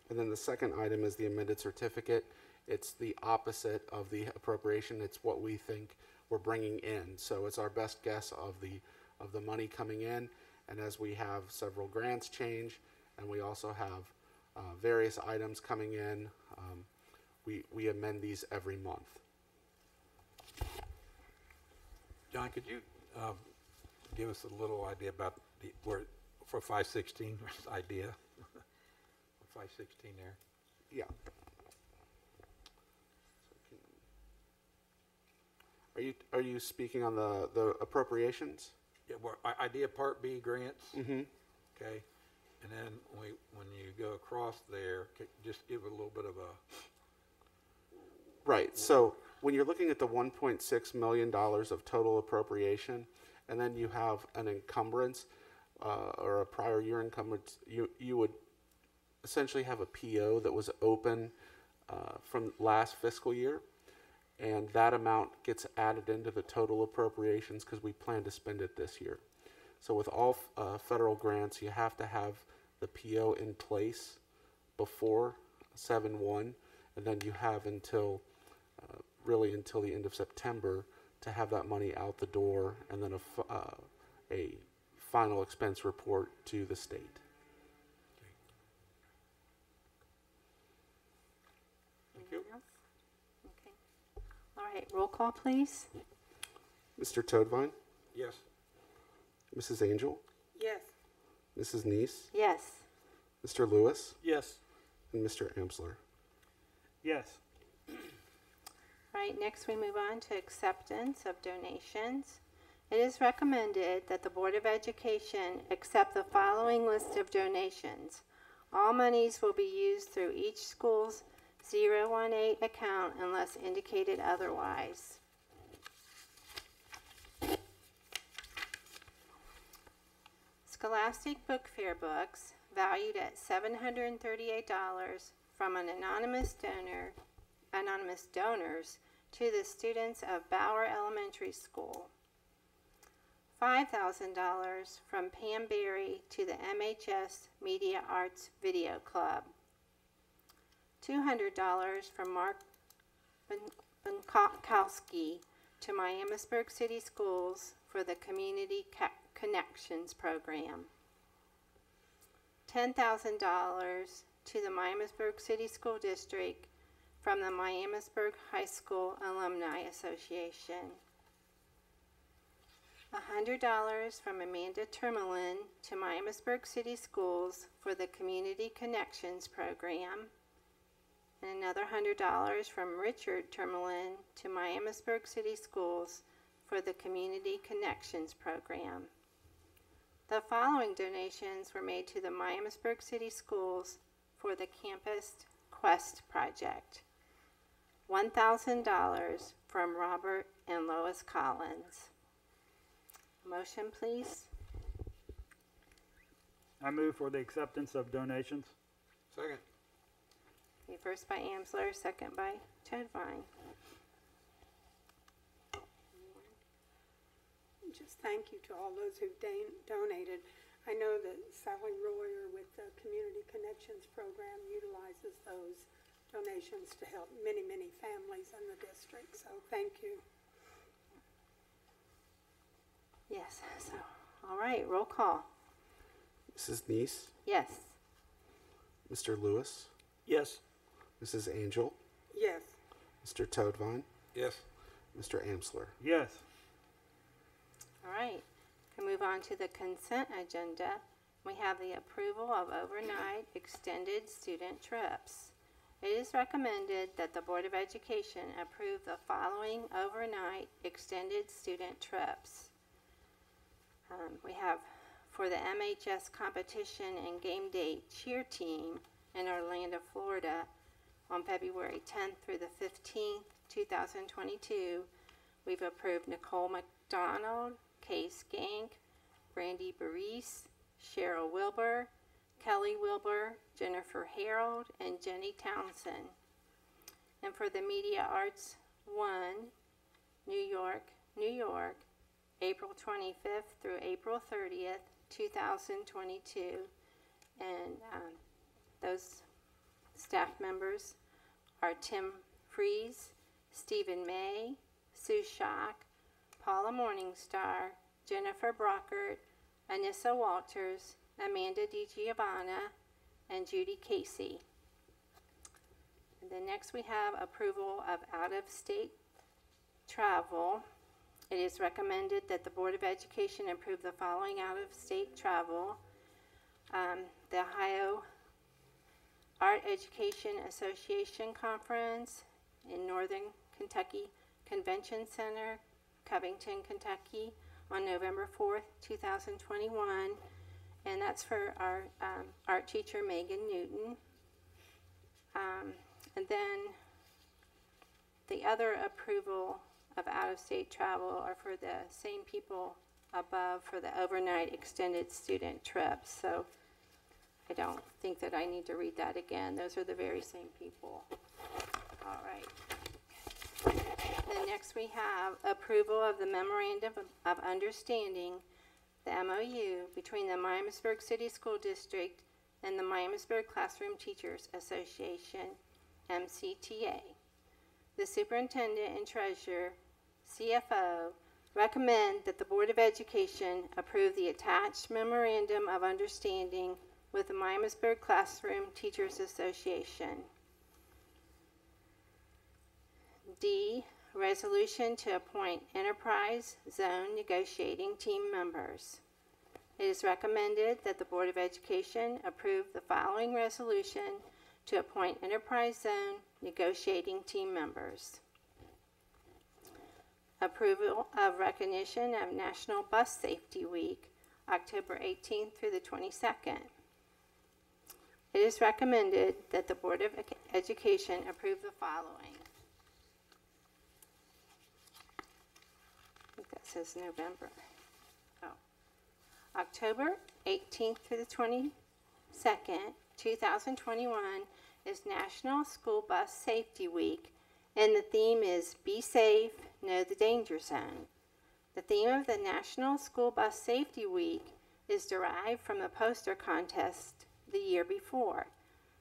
and then the second item is the amended certificate. It's the opposite of the appropriation. It's what we think we're bringing in. So it's our best guess of the money coming in, and as we have several grants change, and we also have various items coming in, we amend these every month. John, could you give us a little idea about where for 516 idea? 516 there. Yeah. Are you speaking on the appropriations? Yeah, well, idea part B grants. Mm-hmm. Okay, and then when you go across there, just give a little bit of a. Right. So when you're looking at the $1.6 million of total appropriation, and then you have an encumbrance or a prior year encumbrance, you would essentially have a PO that was open from last fiscal year, and that amount gets added into the total appropriations because we plan to spend it this year. So with all federal grants, you have to have the PO in place before 7/1, and then you have until really until the end of September to have that money out the door, and then a final expense report to the state. Anything else? Okay. All right, roll call, please. Mr. Toadvine, Yes. Mrs. Angel, Yes. Mrs. Neese, Yes. Mr. Lewis, Yes. and Mr. Amsler. Yes. All right, next we move on to acceptance of donations. It is recommended that the Board of Education accept the following list of donations. All monies will be used through each school's 018 account unless indicated otherwise. Scholastic Book Fair books valued at $738 from an anonymous donors to the students of Fowler Elementary School. $5,000 from Pam Berry to the MHS Media Arts Video Club. $200 from Mark Bunkowski to Miamisburg City Schools for the Community Connections Program. $10,000 to the Miamisburg City School District from the Miamisburg High School Alumni Association. $100 from Amanda Termelin to Miamisburg City Schools for the Community Connections Program. And another $100 from Richard Termelin to Miamisburg City Schools for the Community Connections Program. The following donations were made to the Miamisburg City Schools for the Campus Quest Project. $1,000 from Robert and Lois Collins. Motion, please. I move for the acceptance of donations. Second. Okay, first by Amsler, second by Toadvine. Just thank you to all those who've donated. I know that Sally Royer with the Community Connections Program utilizes those donations to help many, many families in the district, so thank you. Yes, so, all right, roll call. Mrs. Neese, Yes. Mr. Lewis, Yes. Mrs. Angel, Yes. Mr. Toadvine, Yes. Mr. Amsler. Yes. All right, we move on to the consent agenda. We have the approval of overnight extended student trips. It is recommended that the Board of Education approve the following overnight extended student trips. We have for the MHS competition and game day cheer team in Orlando, Florida on February 10th through the 15th, 2022. We've approved Nicole McDonald, Kay Skank, Brandy Baris, Cheryl Wilbur, Kelly Wilbur, Jennifer Harold, and Jenny Townsend. And for the Media Arts 1, New York, April 25th through April 30th, 2022. And those staff members are Tim Fries, Stephen May, Sue Schock, Paula Morningstar, Jennifer Brockert, Anissa Walters, Amanda DiGiovanna, and Judy Casey. And then next we have approval of out-of-state travel. It is recommended that the Board of Education approve the following out-of-state travel. The Ohio Art Education Association Conference in Northern Kentucky Convention Center, Covington, Kentucky, on November 4th, 2021. And that's for our art teacher, Megan Newton. And then the other approval of out-of-state travel are for the same people above for the overnight extended student trips. So I don't think that I need to read that again. Those are the very same people. All right. Then next we have approval of the Memorandum of Understanding, the MOU, between the Miamisburg City School District and the Miamisburg Classroom Teachers Association, MCTA. The superintendent and treasurer, CFO, recommend that the Board of Education approve the attached Memorandum of Understanding with the Miamisburg Classroom Teachers Association. D, resolution to appoint enterprise zone negotiating team members. It is recommended that the Board of Education approve the following resolution to appoint enterprise zone negotiating team members. Approval of recognition of National Bus Safety Week, October 18th through the 22nd. It is recommended that the Board of Education approve the following. I think that says November. Oh. October 18th through the 22nd, 2021 is National School Bus Safety Week, and the theme is Be Safe, Know the Danger Zone. The theme of the National School Bus Safety Week is derived from the poster contest the year before.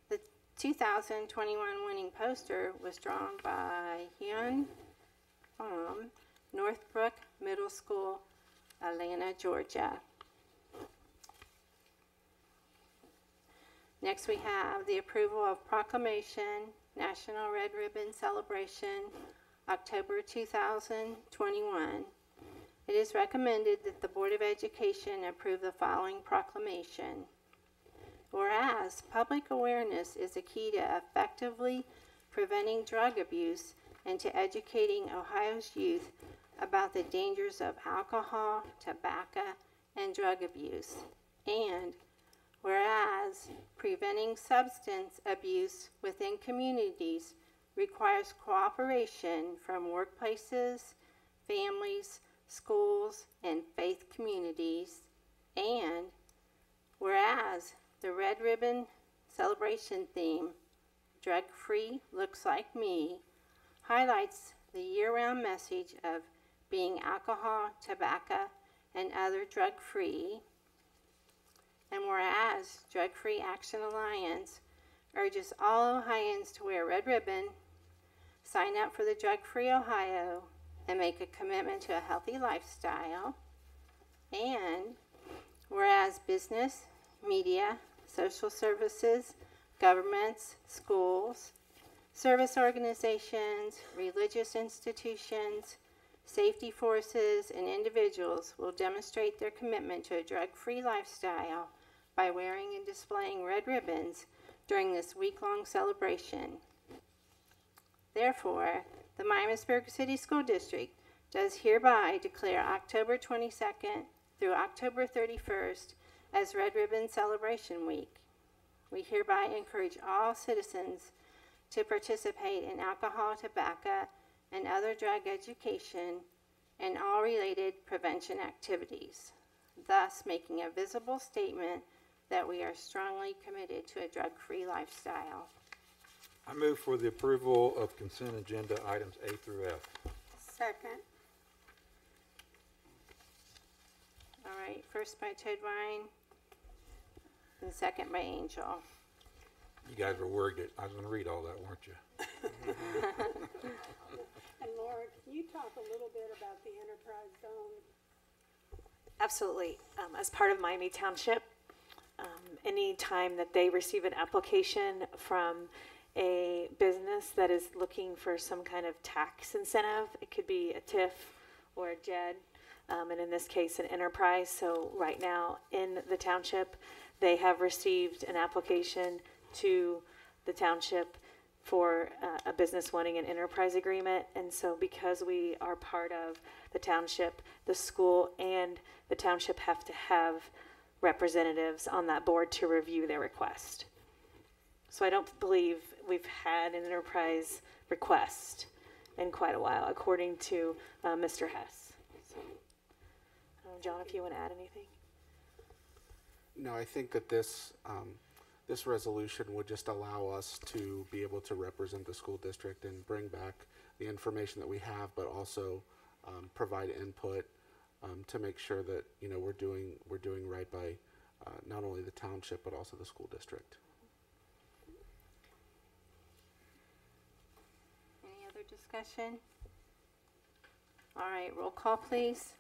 The 2021 winning poster was drawn by Hyun from Northbrook Middle School, Atlanta, Georgia. Next we have the approval of Proclamation, National Red Ribbon Celebration, October 2021. It is recommended that the Board of Education approve the following proclamation. Whereas public awareness is a key to effectively preventing drug abuse and to educating Ohio's youth about the dangers of alcohol, tobacco, and drug abuse. And whereas preventing substance abuse within communities requires cooperation from workplaces, families, schools, and faith communities. And whereas the Red Ribbon Celebration theme, Drug Free Looks Like Me, highlights the year-round message of being alcohol, tobacco, and other drug-free. And whereas Drug Free Action Alliance urges all Ohioans to wear red ribbon, sign up for the Drug Free Ohio, and make a commitment to a healthy lifestyle. And whereas business, media, social services, governments, schools, service organizations, religious institutions, safety forces, and individuals will demonstrate their commitment to a drug-free lifestyle by wearing and displaying red ribbons during this week-long celebration. Therefore, the Miamisburg City School District does hereby declare October 22nd through October 31st as Red Ribbon Celebration Week. We hereby encourage all citizens to participate in alcohol, tobacco, and other drug education and all related prevention activities, thus making a visible statement that we are strongly committed to a drug-free lifestyle. I move for the approval of consent agenda items A through F. Second. All right, first by Toadvine and second by Angel. You guys were worried that I was going to read all that, weren't you? And Laura, can you talk a little bit about the enterprise zone? Absolutely. As part of Miami Township, any time that they receive an application from a business that is looking for some kind of tax incentive, it could be a TIF or a JED, and in this case, an enterprise. So right now in the township, they have received an application to the township for a business wanting an enterprise agreement. And so because we are part of the township, the school and the township have to have representatives on that board to review their request. So I don't believe we've had an enterprise request in quite a while, according to Mr. Hess. So, I don't know, John, if you want to add anything. No, I think that this this resolution would just allow us to be able to represent the school district and bring back the information that we have, but also provide input to make sure that we're doing right by not only the township but also the school district. Any other discussion? All right, roll call, please.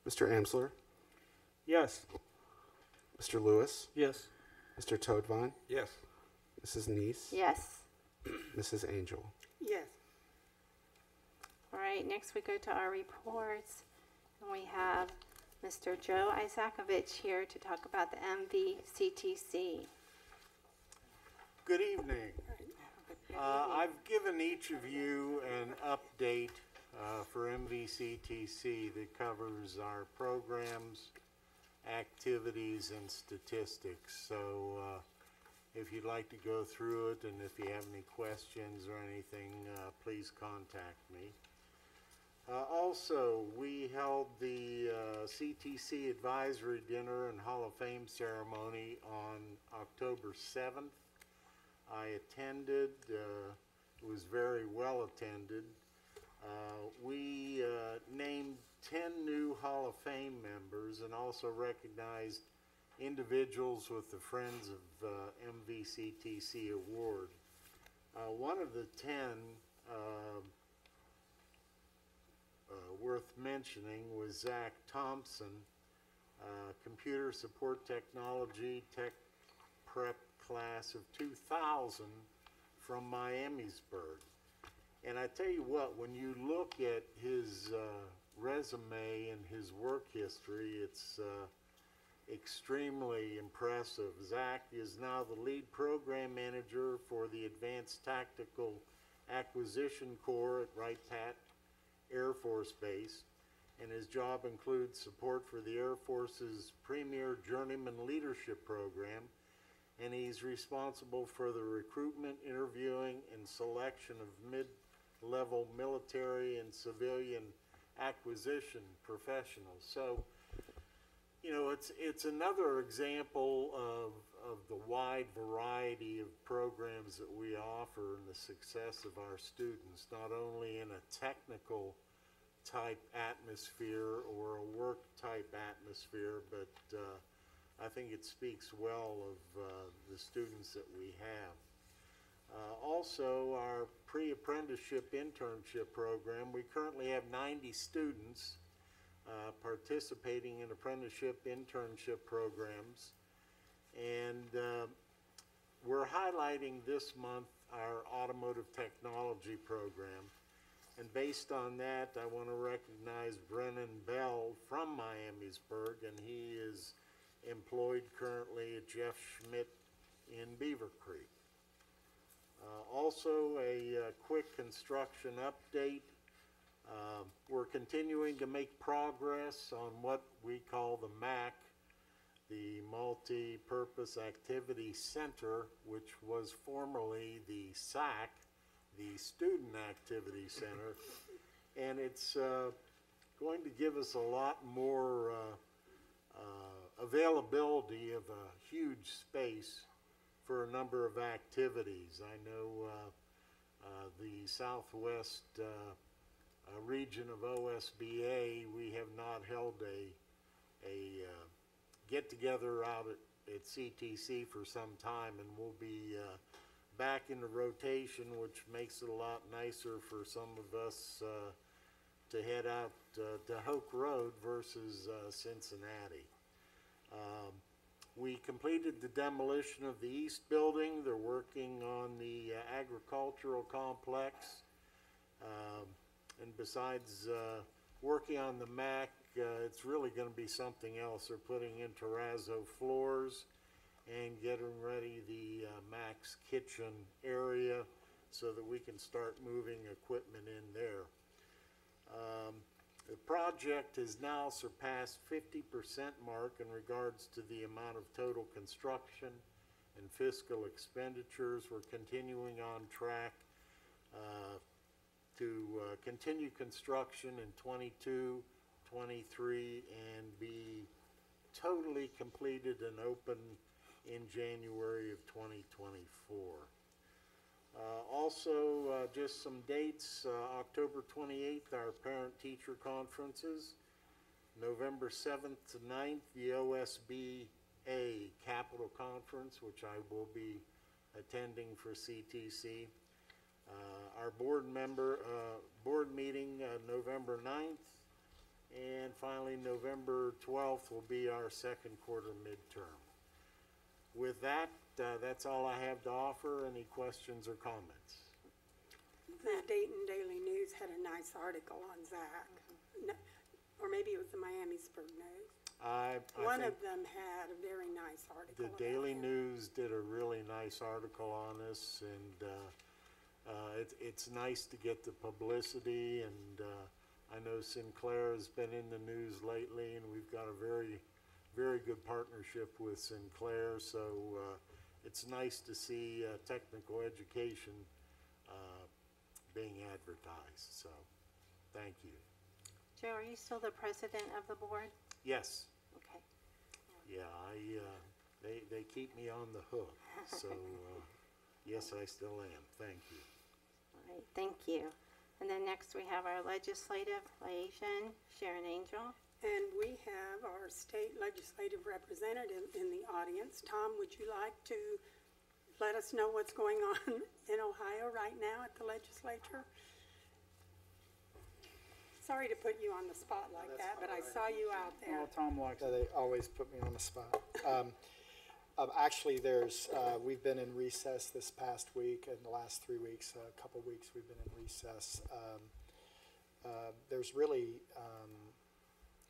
Mr. Amsler, Yes. Mr. Lewis, Yes. Mr. Toadvine, Yes. Mrs. Neese, Yes. Mrs. Angel. Yes. All right, next we go to our reports. And we have Mr. Joe Isakovich here to talk about the MVCTC. Good evening. I've given each of you an update for MVCTC that covers our programs, activities, and statistics. So if you'd like to go through it and if you have any questions or anything, please contact me. Also, we held the CTC Advisory Dinner and Hall of Fame ceremony on October 7th. I attended. It was very well attended. We named 10 new Hall of Fame members and also recognized individuals with the Friends of MVCTC Award. One of the 10 worth mentioning was Zach Thompson, Computer Support Technology Tech Prep Class of 2000 from Miamisburg. And I tell you what, when you look at his resume and his work history, it's extremely impressive. Zach is now the lead program manager for the Advanced Tactical Acquisition Corps at Wright-Patt Air Force Base, and his job includes support for the Air Force's premier Journeyman Leadership Program, and he's responsible for the recruitment, interviewing, and selection of mid-level military and civilian acquisition professionals. So, it's another example of the wide variety of programs that we offer and the success of our students, not only in a technical type atmosphere or a work type atmosphere, but I think it speaks well of the students that we have. Also, our Pre-Apprenticeship Internship program, we currently have 90 students participating in apprenticeship internship programs, and we're highlighting this month our automotive technology program. And based on that, I want to recognize Brennan Bell from Miamisburg, and he is employed currently at Jeff Schmidt in Beaver Creek. Also, a quick construction update. We're continuing to make progress on what we call the MAC, the Multi-Purpose Activity Center, which was formerly the SAC, the Student Activity Center, and it's going to give us a lot more availability of a huge space for a number of activities. I know the Southwest region of OSBA, we have not held a get-together out at CTC for some time, and we'll be back into rotation, which makes it a lot nicer for some of us to head out to Hoke Road versus Cincinnati. We completed the demolition of the east building. They're working on the agricultural complex. And besides working on the MAC, it's really going to be something else. They're putting in terrazzo floors and getting ready the MAC's kitchen area so that we can start moving equipment in there. The project has now surpassed 50% mark in regards to the amount of total construction and fiscal expenditures. We're continuing on track to continue construction in 22, 23, and be totally completed and open in January of 2024. Also, just some dates, October 28th, our parent-teacher conferences. November 7th to 9th, the OSBA Capital Conference, which I will be attending for CTC. Our board meeting, November 9th. And finally, November 12th will be our second quarter midterm. With that, that's all I have to offer. Any questions or comments? The Dayton Daily News had a nice article on Zach. No, or maybe it was the Miamisburg News. One of them had a very nice article. The Daily News did a really nice article on us, and it's nice to get the publicity, and I know Sinclair has been in the news lately, and we've got a very, very good partnership with Sinclair, so it's nice to see technical education being advertised, so thank you. Joe, are you still the president of the board? Yes. Okay. Yeah, they keep me on the hook, so yes, I still am. Thank you. All right, thank you. And then next we have our legislative liaison, Sharon Angel. And we have our state legislative representative in the audience. Tom, would you like to let us know what's going on in Ohio right now at the legislature? Sorry to put you on the spot like that, but I saw you out there. Well, Tom likes Yeah, they always put me on the spot. Actually, we've been in recess this past week, and the last 3 weeks, a couple weeks we've been in recess.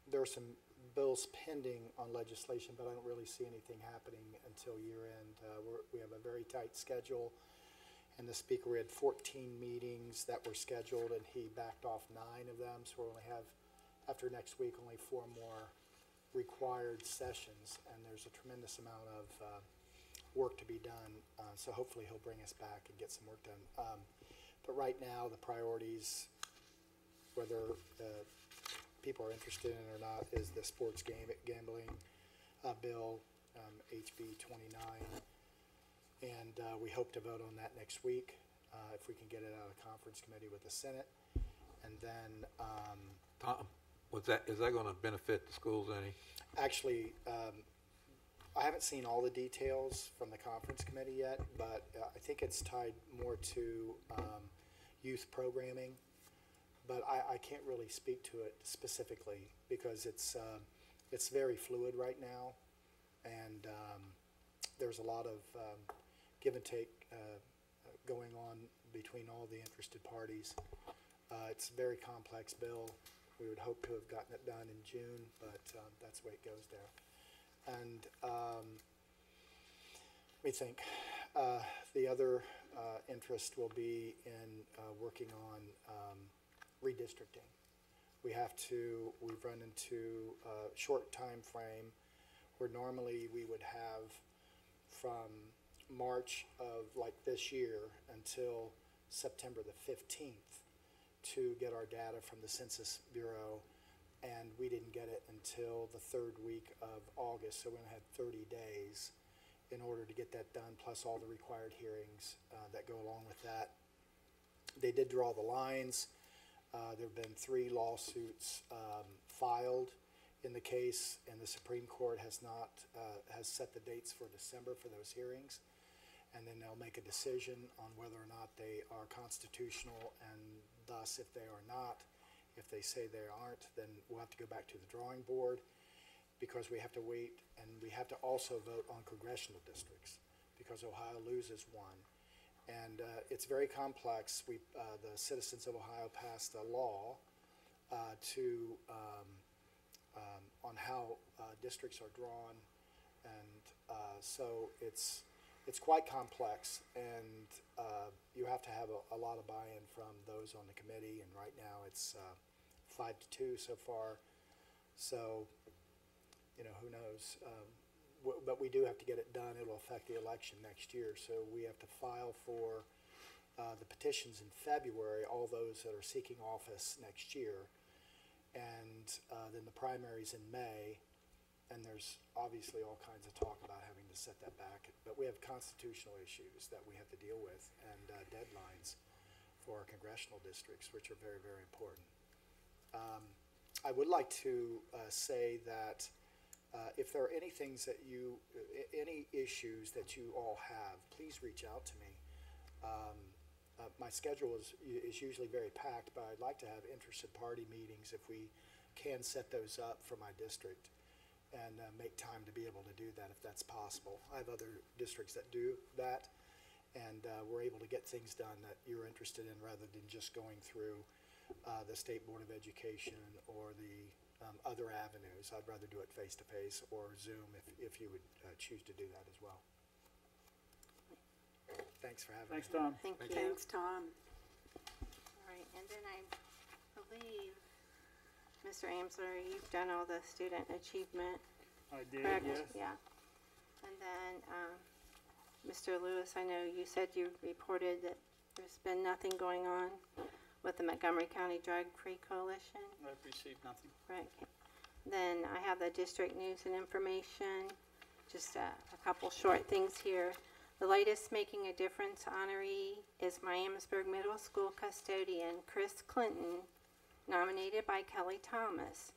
There are some bills pending on legislation, but I don't really see anything happening until year end. We have a very tight schedule, and the speaker, we had 14 meetings that were scheduled, and he backed off 9 of them, so we'll only have, after next week, only 4 more required sessions, and there's a tremendous amount of work to be done, so hopefully he'll bring us back and get some work done. But right now, the priorities, whether people are interested in it or not, is the sports gambling bill, HB 29, and we hope to vote on that next week if we can get it out of conference committee with the Senate. And then Tom, is that going to benefit the schools any? actually, I haven't seen all the details from the conference committee yet, but I think it's tied more to youth programming. But I can't really speak to it specifically because it's very fluid right now, and there's a lot of give and take going on between all the interested parties. It's a very complex bill. We would hope to have gotten it done in June, but that's the way it goes there. And let me think. The other interest will be in working on redistricting. We've run into a short time frame where normally we would have from March of like this year until September the 15th to get our data from the Census Bureau, and we didn't get it until the 3rd week of August, so we only had 30 days in order to get that done, plus all the required hearings that go along with that. They did draw the lines. There have been 3 lawsuits filed in the case, and the Supreme Court has set the dates for December for those hearings, and then they'll make a decision on whether or not they are constitutional, and thus, if they are not, if they say they aren't, then we'll have to go back to the drawing board, because we have to wait, and we have to also vote on congressional districts, because Ohio loses one. And it's very complex. The citizens of Ohio passed a law on how districts are drawn, and so it's quite complex, and you have to have a lot of buy-in from those on the committee. And right now it's 5-2 so far. So who knows? But we do have to get it done. It'll affect the election next year, so we have to file for the petitions in February, all those that are seeking office next year, and then the primaries in May, and there's obviously all kinds of talk about having the set that back. But we have constitutional issues that we have to deal with and deadlines for our congressional districts, which are very, very important. I would like to say that if there are any things that any issues that you all have, please reach out to me. My schedule is usually very packed, but I'd like to have interested party meetings if we can set those up for my district and make time to be able to do that if that's possible. I have other districts that do that, and we're able to get things done that you're interested in rather than just going through the State Board of Education or the other avenues. I'd rather do it face-to-face or Zoom if you would choose to do that as well. Thanks for having me. Thanks, Tom. Thank you. Thanks, Tom. All right, and then I believe, Mr. Amsler, you've done all the student achievement, I did, correct? yes. Yeah. And then, Mr. Lewis, I know you said you reported that there's been nothing going on with the Montgomery County Drug-Free Coalition. I've received nothing. Right. Then I have the district news and information, just a couple short things here. The latest Making a Difference honoree is Miamisburg Middle School custodian Chris Clinton, nominated by Kelly Thomas.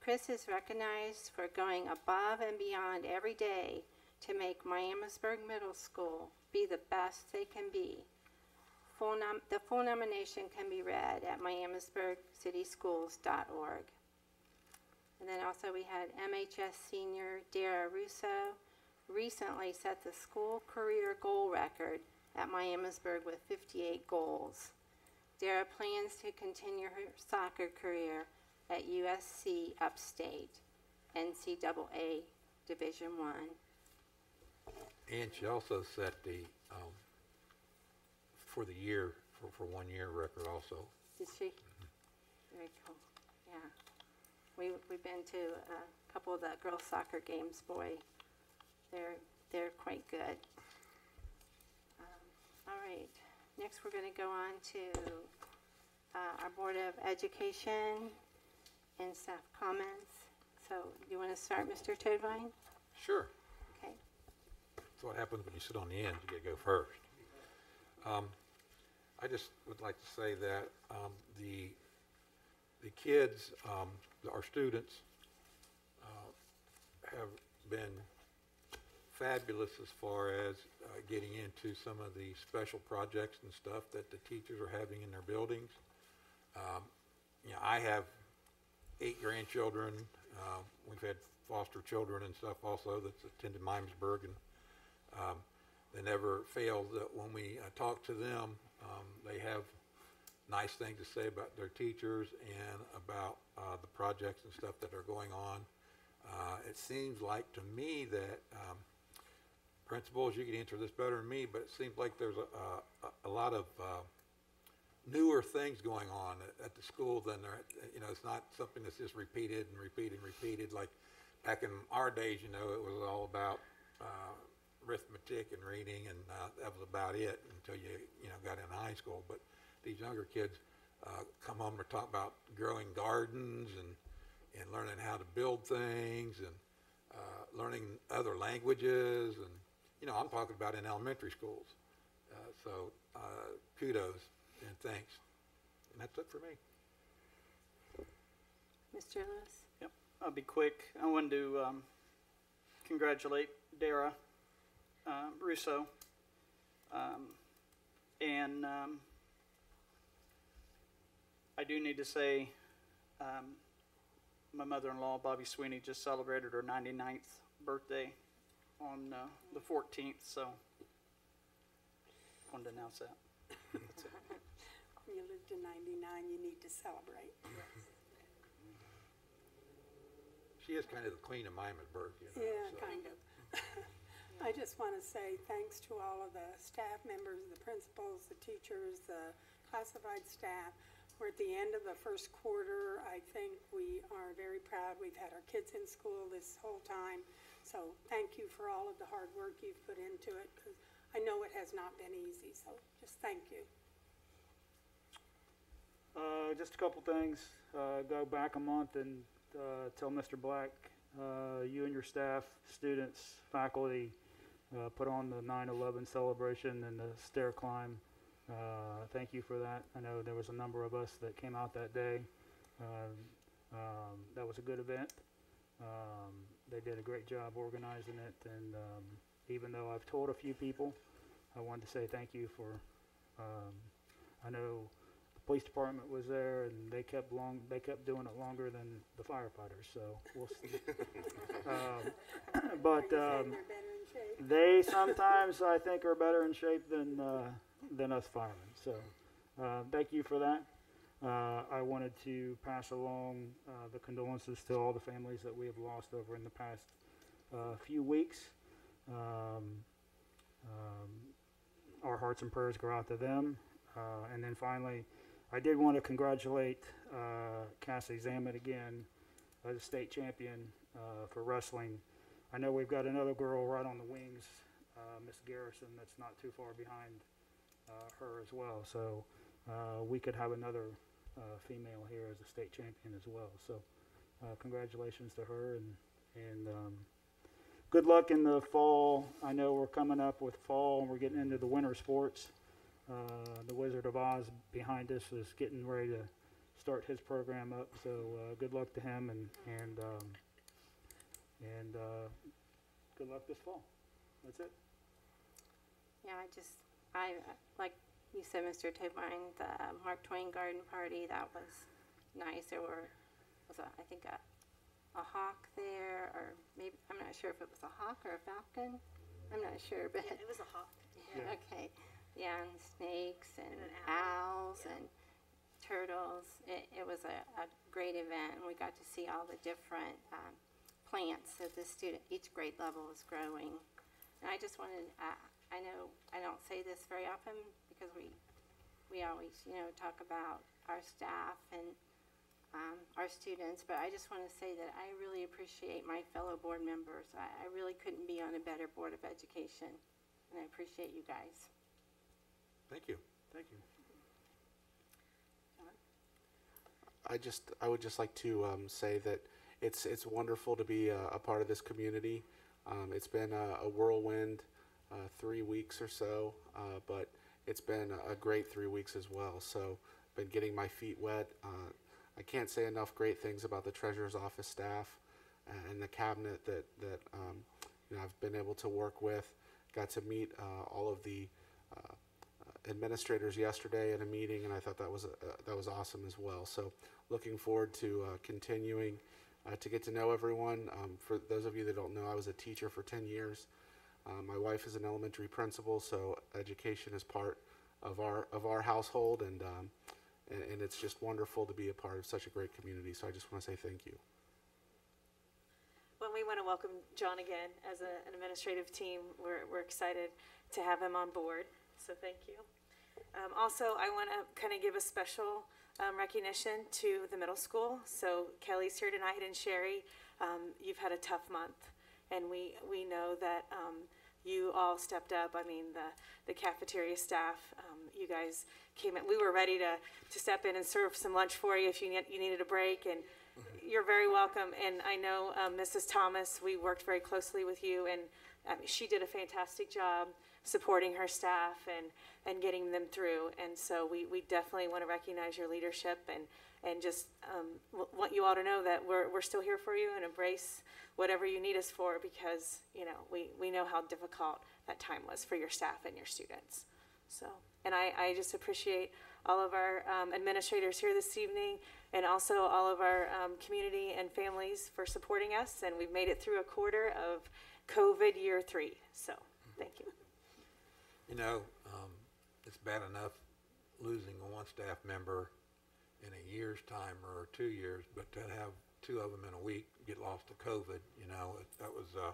Chris is recognized for going above and beyond every day to make Miamisburg Middle School be the best they can be. The full nomination can be read at miamisburgcityschools.org. And then also we had MHS senior Dara Russo recently set the school career goal record at Miamisburg with 58 goals. Dara plans to continue her soccer career at USC Upstate, NCAA Division I. And she also set the, for the year, for 1 year record also. Did she? Very cool. Yeah. We've been to a couple of the girls soccer games, boy. They're quite good. All right. Next, we're going to go on to our Board of Education and staff comments. So, you want to start, Mr. Toadvine? Sure. Okay. That's what happens when you sit on the end. You get to go first. I just would like to say that the kids, our students, have been fabulous as far as getting into some of the special projects and stuff that the teachers are having in their buildings. I have 8 grandchildren. We've had foster children and stuff also that's attended Miamisburg, and they never fail that when we talk to them, they have nice things to say about their teachers and about the projects and stuff that are going on. It seems like to me that principals, you can answer this better than me, but it seems like there's a lot of newer things going on at the school than there. It's not something that's just repeated and repeated and repeated. Like back in our days, it was all about arithmetic and reading, and that was about it until you got in high school. But these younger kids come home and talk about growing gardens and learning how to build things and learning other languages, and I'm talking about in elementary schools. So kudos and thanks. And that's it for me. Mr. Lewis? Yep, I'll be quick. I wanted to congratulate Dara Russo, and I do need to say my mother-in-law, Bobby Sweeney, just celebrated her 99th birthday on the 14th, so wanted to announce that. That's it. When you live to 99, you need to celebrate. She is kind of the queen of Miamisburg, Yeah, so. kind of. I just want to say thanks to all of the staff members, the principals, the teachers, the classified staff. We're at the end of the first quarter. I think we are very proud. We've had our kids in school this whole time. So thank you for all of the hard work you've put into it, because I know it has not been easy. So just thank you. Just a couple things. Go back a month and tell Mr. Black, you and your staff, students, faculty, put on the 9/11 celebration and the stair climb. Thank you for that. I know there was a number of us that came out that day. That was a good event. They did a great job organizing it, and even though I've told a few people, I wanted to say thank you for, I know the police department was there, and they kept doing it longer than the firefighters, so we'll see. But they sometimes, I think, are better in shape than us firemen, so thank you for that. I wanted to pass along the condolences to all the families that we have lost over in the past few weeks. Our hearts and prayers go out to them. And then finally, I did want to congratulate Cassie Zamet again as a state champion for wrestling. I know we've got another girl right on the wings, Miss Garrison, that's not too far behind her as well. So we could have another female here as a state champion as well. So congratulations to her, and good luck in the fall. I know we're coming up with fall and we're getting into the winter sports. The Wizard of Oz behind us is getting ready to start his program up. So good luck to him, and good luck this fall. That's it. Yeah, I like you said, Mr. Tobine, the Mark Twain Garden Party, that was nice. There was I think a hawk there, or maybe, I'm not sure if it was a hawk or a falcon. I'm not sure, but Yeah, it was a hawk. yeah. Okay. Yeah, and snakes and owls and turtles. It was a great event, and we got to see all the different plants that each grade level is growing. And I just wanted, I know I don't say this very often because we always, talk about our staff and our students, but I just want to say that I really appreciate my fellow board members. I really couldn't be on a better board of education, and I appreciate you guys. Thank you. Thank you. I would just like to say that it's wonderful to be a part of this community. It's been a whirlwind 3 weeks or so, but it's been a great 3 weeks as well. So been getting my feet wet. I can't say enough great things about the treasurer's office staff and the cabinet that I've been able to work with. Got to meet all of the administrators yesterday in a meeting, and I thought that was awesome as well. So looking forward to continuing to get to know everyone. For those of you that don't know, I was a teacher for 10 years. My wife is an elementary principal, so education is part of our household, and it's just wonderful to be a part of such a great community. So I just want to say thank you. Well, we want to welcome John again as an administrative team. We're excited to have him on board, so thank you. Also, I want to kind of give a special recognition to the middle school. So Kelly's here tonight, and Sherry, you've had a tough month, and we know that you all stepped up. I mean, the cafeteria staff, you guys came in. We were ready to step in and serve some lunch for you if you needed a break, and you're very welcome. And I know Mrs. Thomas, we worked very closely with you, and she did a fantastic job supporting her staff and getting them through. And so we definitely want to recognize your leadership and just want you all to know that we're still here for you and embrace whatever you need us for, because we know how difficult that time was for your staff and your students. So, and I just appreciate all of our administrators here this evening, and also all of our community and families for supporting us. And we've made it through a quarter of COVID year 3. So thank you. It's bad enough losing one staff member in a year's time or 2 years, but to have 2 of them in a week get lost to COVID, that was a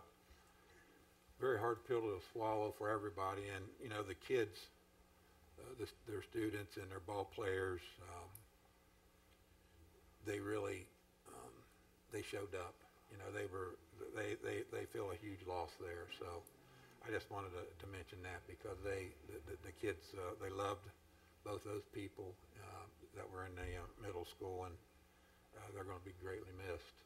very hard pill to swallow for everybody. And, the kids, their students and their ball players, they really, they showed up. They feel a huge loss there. So I just wanted to mention that, because the kids, they loved both those people that were in the middle school, and they're going to be greatly missed.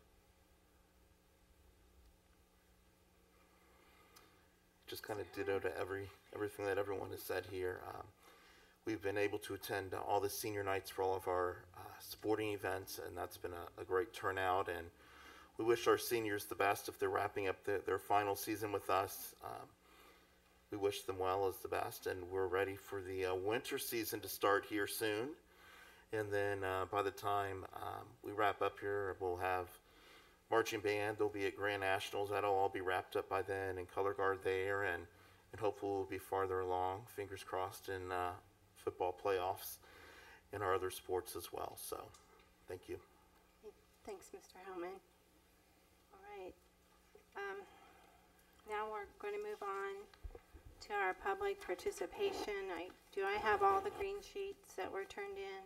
just kind of ditto to everything that everyone has said here. We've been able to attend all the senior nights for all of our sporting events, and that's been a great turnout. And we wish our seniors the best if they're wrapping up their final season with us. We wish them well as the best, and we're ready for the winter season to start here soon. And then by the time we wrap up here, we'll have marching band. They'll be at Grand Nationals. That'll all be wrapped up by then, and color guard there, and hopefully we'll be farther along, fingers crossed, in football playoffs and our other sports as well. So, thank you. Thanks, Mr. Hellman. All right. Now we're going to move on to our public participation. Do I have all the green sheets that were turned in?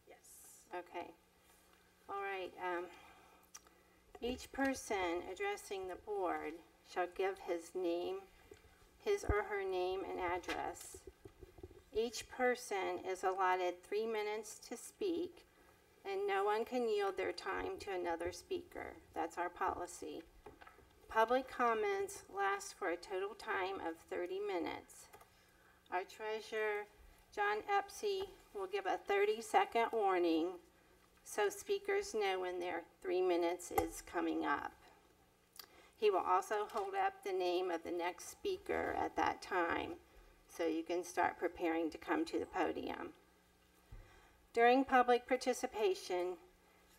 Yes. Okay. All right. Each person addressing the board shall give his or her name and address. Each person is allotted 3 minutes to speak, and no one can yield their time to another speaker. That's our policy. Public comments last for a total time of 30 minutes. Our treasurer, John Epsey, will give a 30-second warning so speakers know when their 3 minutes is coming up. He will also hold up the name of the next speaker at that time, so you can start preparing to come to the podium. During public participation,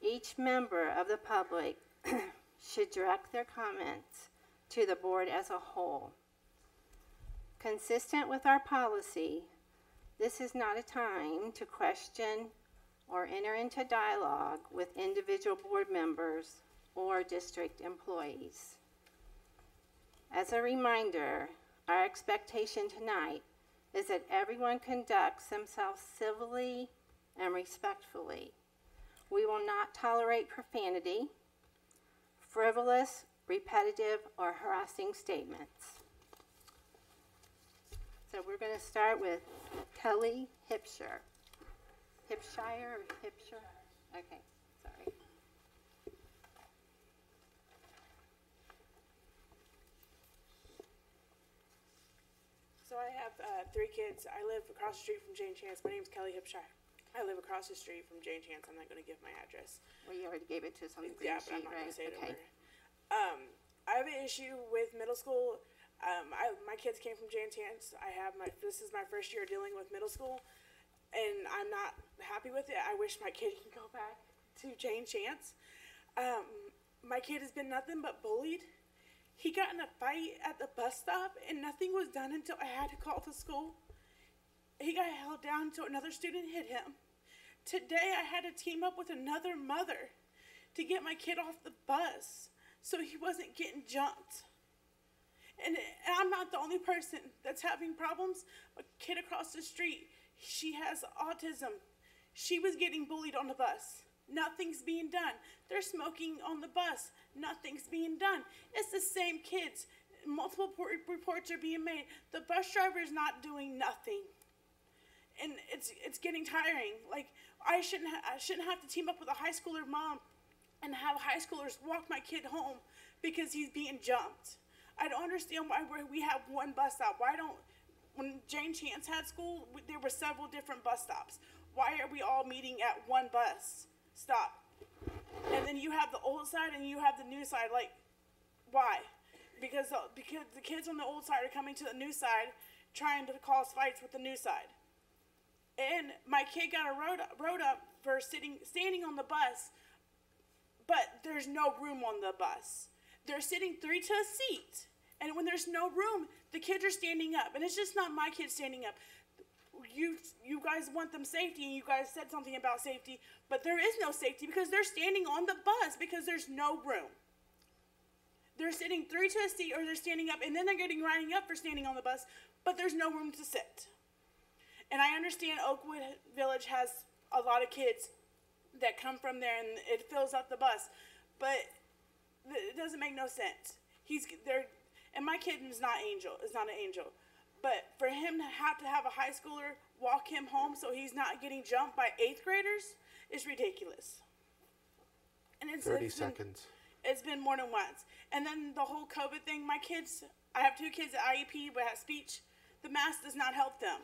each member of the public should direct their comments to the board as a whole. Consistent with our policy, this is not a time to question or enter into dialogue with individual board members or district employees. As a reminder, our expectation tonight is that everyone conducts themselves civilly and respectfully. We will not tolerate profanity, frivolous, repetitive, or harassing statements. So we're going to start with Kelly Hipshire. Hipshire or Hipshire? Okay, sorry. So I have 3 kids. I live across the street from Jane Chance. My name's Kelly Hipshire. I live across the street from Jane Chance. I'm not going to give my address. Well, you already gave it to us on the green sheet, but I'm not right? going to say it Okay. over. I have an issue with middle school. My kids came from Jane Chance. This is my first year dealing with middle school, and I'm not happy with it. I wish my kid could go back to Jane Chance. My kid has been nothing but bullied. He got in a fight at the bus stop, and nothing was done until I had to call the school. He got held down until another student hit him. Today, I had to team up with another mother to get my kid off the bus so he wasn't getting jumped. And I'm not the only person that's having problems. A kid across the street, she has autism. She was getting bullied on the bus. Nothing's being done. They're smoking on the bus. Nothing's being done. It's the same kids. Multiple reports are being made. The bus driver is not doing nothing. And it's getting tiring. Like, I shouldn't have to team up with a high schooler mom and have high schoolers walk my kid home because he's being jumped. I don't understand why we have one bus stop. When Jane Chance had school, there were several different bus stops. Why are we all meeting at one bus stop? And then you have the old side and you have the new side. Like, why? Because the kids on the old side are coming to the new side trying to cause fights with the new side. And my kid got a road up for standing on the bus, but there's no room on the bus. They're sitting 3 to a seat. And when there's no room, the kids are standing up. And it's just not my kids standing up. You guys want them safety, and you guys said something about safety, but there is no safety because they're standing on the bus because there's no room. They're sitting 3 to a seat, or they're standing up, and then they're getting writing up for standing on the bus, but there's no room to sit. And I understand Oakwood Village has a lot of kids that come from there, and it fills up the bus, but it doesn't make no sense. He's there, and my kid is not an angel. But for him to have a high schooler walk him home so he's not getting jumped by 8th graders is ridiculous. And 30 seconds. It's been more than once. And then the whole COVID thing, my kids I have 2 kids at IEP but have speech. The mask does not help them.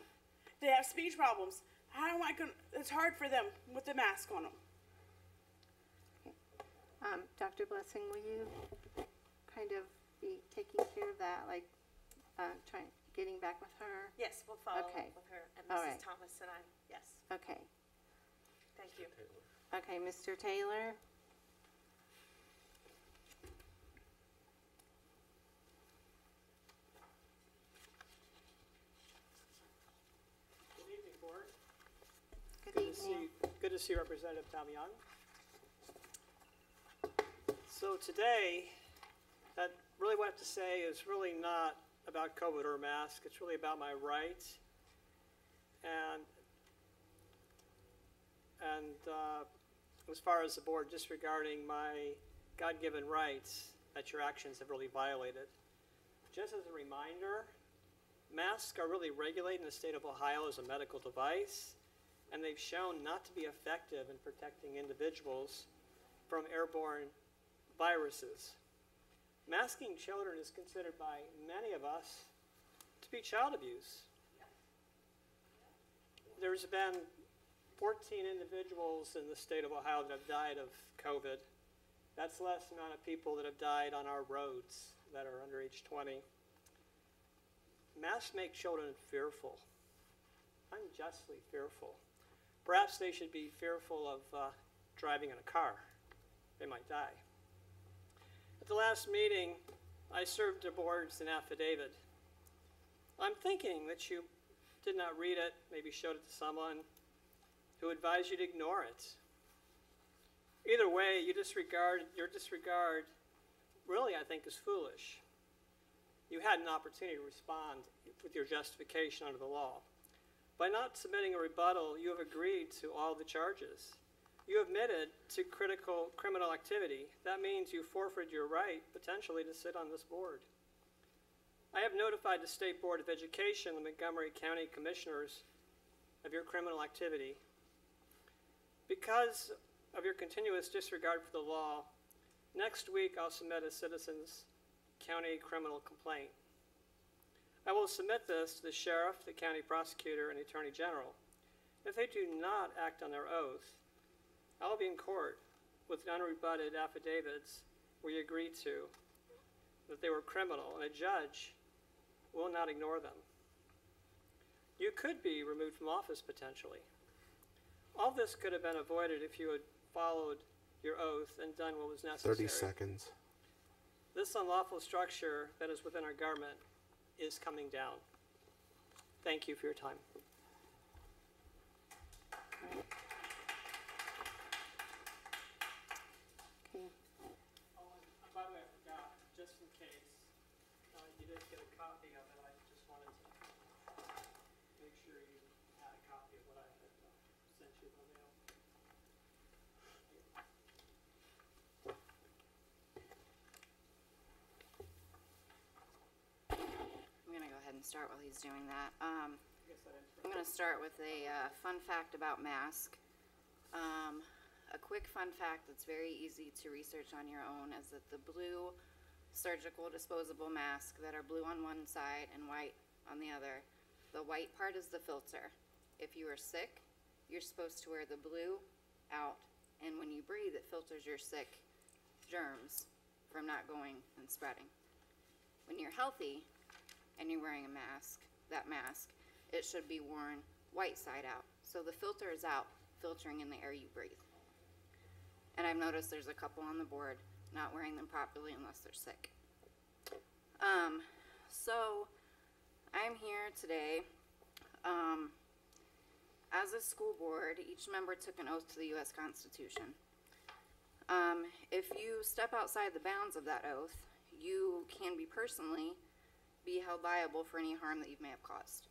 They have speech problems. How am I going to, it's hard for them with the mask on them. Dr. Blessing, will you kind of be taking care of that, like getting back with her? Yes, we'll follow Okay. up with her and All Mrs. right. Thomas and I. Yes. Okay. Thank you. Okay, Mr. Taylor? Good evening, Board. Good evening. Good to see Representative Tom Young. So today, really what I have to say is really not about COVID or mask. It's really about my rights. And as far as the board disregarding my God-given rights that your actions have really violated. Just as a reminder, masks are really regulated in the state of Ohio as a medical device, and they've shown not to be effective in protecting individuals from airborne viruses. Masking children is considered by many of us to be child abuse. There's been 14 individuals in the state of Ohio that have died of COVID. That's less amount of people that have died on our roads that are under age 20. Masks make children fearful, unjustly fearful. Perhaps they should be fearful of driving in a car. They might die. At the last meeting, I served the boards an affidavit. I'm thinking that you did not read it, maybe showed it to someone who advised you to ignore it. Either way, your disregard really, I think, is foolish. You had an opportunity to respond with your justification under the law. By not submitting a rebuttal, you have agreed to all the charges. You admitted to critical criminal activity. That means you forfeited your right, potentially, to sit on this board. I have notified the State Board of Education, the Montgomery County Commissioners, of your criminal activity. Because of your continuous disregard for the law, next week I'll submit a citizens' county criminal complaint. I will submit this to the sheriff, the county prosecutor, and the attorney general. If they do not act on their oath, I will be in court with unrebutted affidavits where you agreed to that they were criminal, and a judge will not ignore them. You could be removed from office potentially. All this could have been avoided if you had followed your oath and done what was necessary. 30 seconds. This unlawful structure that is within our government is coming down. Thank you for your time. Okay. By the way, I forgot, just in case you didn't get a copy of it, I just wanted to make sure you had a copy of what I had sent you in the mail. I'm going to go ahead and start while he's doing that. I'm going to start with a fun fact about mask. A quick fun fact that's very easy to research on your own is that the blue surgical disposable masks that are blue on one side and white on the other, the white part is the filter. If you are sick, you're supposed to wear the blue out, and when you breathe, it filters your sick germs from not going and spreading. When you're healthy and you're wearing a mask, that mask, it should be worn white side out. So the filter is out, filtering in the air you breathe. And I've noticed there's a couple on the board not wearing them properly unless they're sick. So I'm here today. As a school board, each member took an oath to the U.S. Constitution. If you step outside the bounds of that oath, you can personally be held liable for any harm that you may have caused.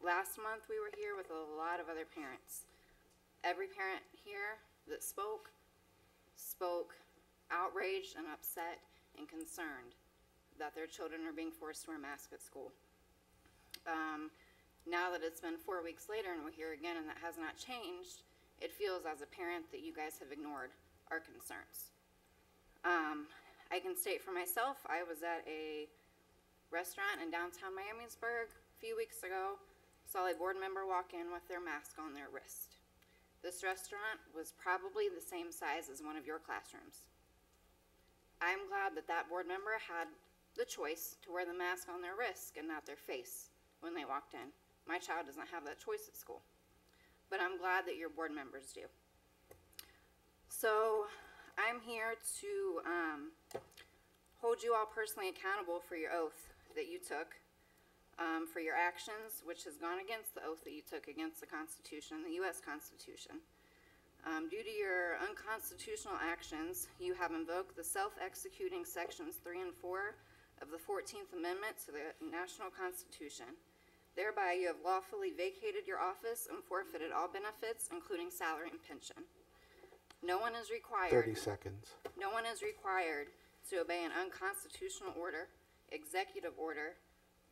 Last month we were here with a lot of other parents. Every parent here that spoke outraged and upset and concerned that their children are being forced to wear masks at school. Now that it's been 4 weeks later and we're here again and that has not changed, it feels as a parent that you guys have ignored our concerns. I can state for myself, I was at a restaurant in downtown Miamisburg a few weeks ago, saw a board member walk in with their mask on their wrist. This restaurant was probably the same size as one of your classrooms. I'm glad that that board member had the choice to wear the mask on their wrist and not their face when they walked in. My child doesn't have that choice at school, but I'm glad that your board members do. So I'm here to hold you all personally accountable for your oath that you took, for your actions, which has gone against the oath that you took against the Constitution, the U.S. Constitution. Due to your unconstitutional actions, you have invoked the self-executing sections 3 and 4 of the 14th Amendment to the National Constitution. Thereby, you have lawfully vacated your office and forfeited all benefits, including salary and pension. No one is required. 30 seconds. No one is required to obey an unconstitutional order, executive order,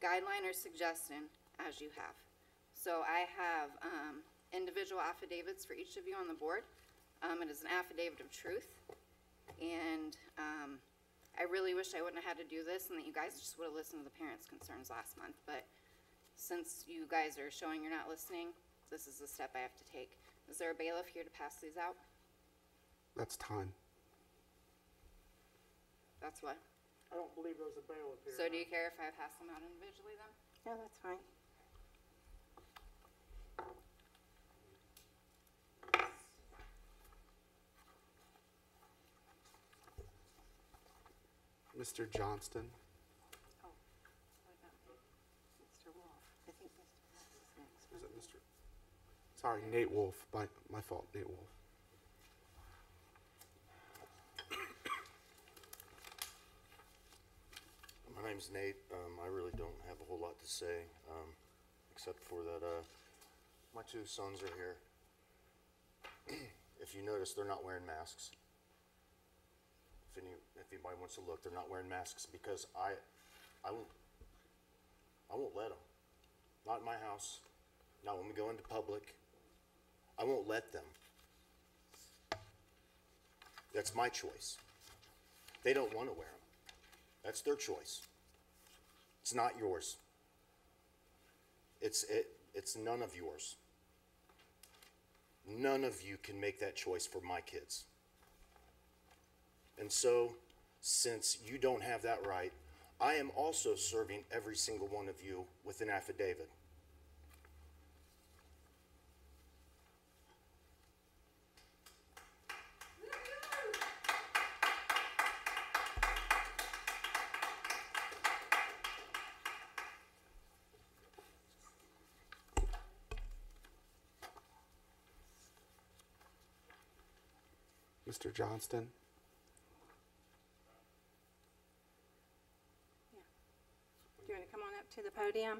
guideline, or suggestion as you have. So I have individual affidavits for each of you on the board. It is an affidavit of truth. And I really wish I wouldn't have had to do this and that you guys just would have listened to the parents' concerns last month. But since you guys are showing you're not listening, this is the step I have to take. Is there a bailiff here to pass these out? That's time. That's what? I don't believe there's a bailiff here. So do you care if I pass them out individually then? Yeah, that's fine. Mr. Johnston. Oh, what about Mr. Wolf? I think Mr. Wolf is next. Is it Mr.? Sorry, Nate Wolf. My fault, Nate Wolf. My name's Nate. I really don't have a whole lot to say, except for that my two sons are here. If you notice, they're not wearing masks. If anybody wants to look, they're not wearing masks because I won't let them. Not in my house. Not when we go into public. I won't let them. That's my choice. They don't want to wear them. That's their choice. It's not yours. It's none of yours. None of you can make that choice for my kids. And so, since you don't have that right, I am also serving every single one of you with an affidavit. Mr. Johnston. Do you want to come on up to the podium?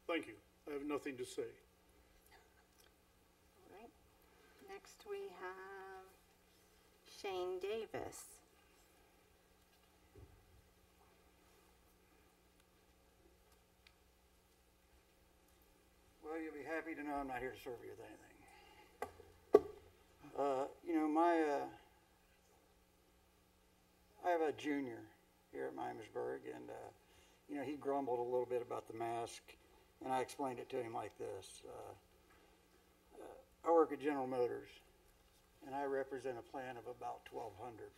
Thank you. I have nothing to say. All right. Next we have Shane Davis. Well, you'll be happy to know I'm not here to serve you with anything. I have a junior here at Miamisburg, and, he grumbled a little bit about the mask, and I explained it to him like this. I work at General Motors, and I represent a plant of about 1,200.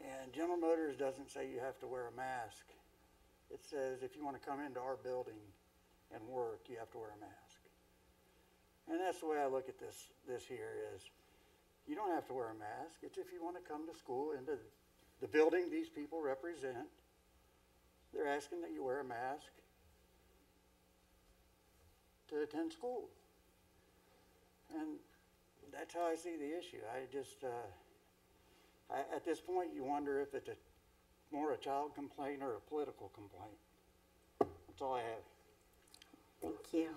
And General Motors doesn't say you have to wear a mask. It says if you want to come into our building and work, you have to wear a mask. And that's the way I look at this here is, you don't have to wear a mask. It's if you want to come to school, into the building these people represent. They're asking that you wear a mask to attend school. And that's how I see the issue. At this point, you wonder if it's more a child complaint or a political complaint. That's all I have. Thank you.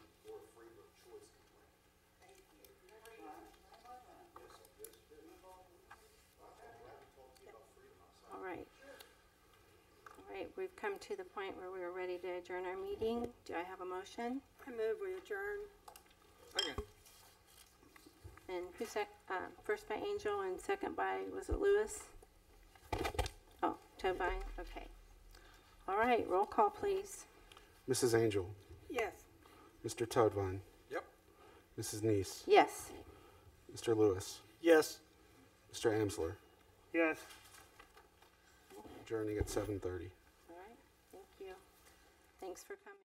right, we've come to the point where we're ready to adjourn our meeting. Do I have a motion? I move we adjourn. Second. And who first by Angel and second by, was it Lewis? Oh, Tobine, okay. All right, roll call, please. Mrs. Angel, Yes. Mr. Toadvine, Yep. Mrs. Neese, Yes. Mr. Lewis, Yes. Mr. Amsler, Yes. adjourning at 7:30. All right, thank you. Thanks for coming.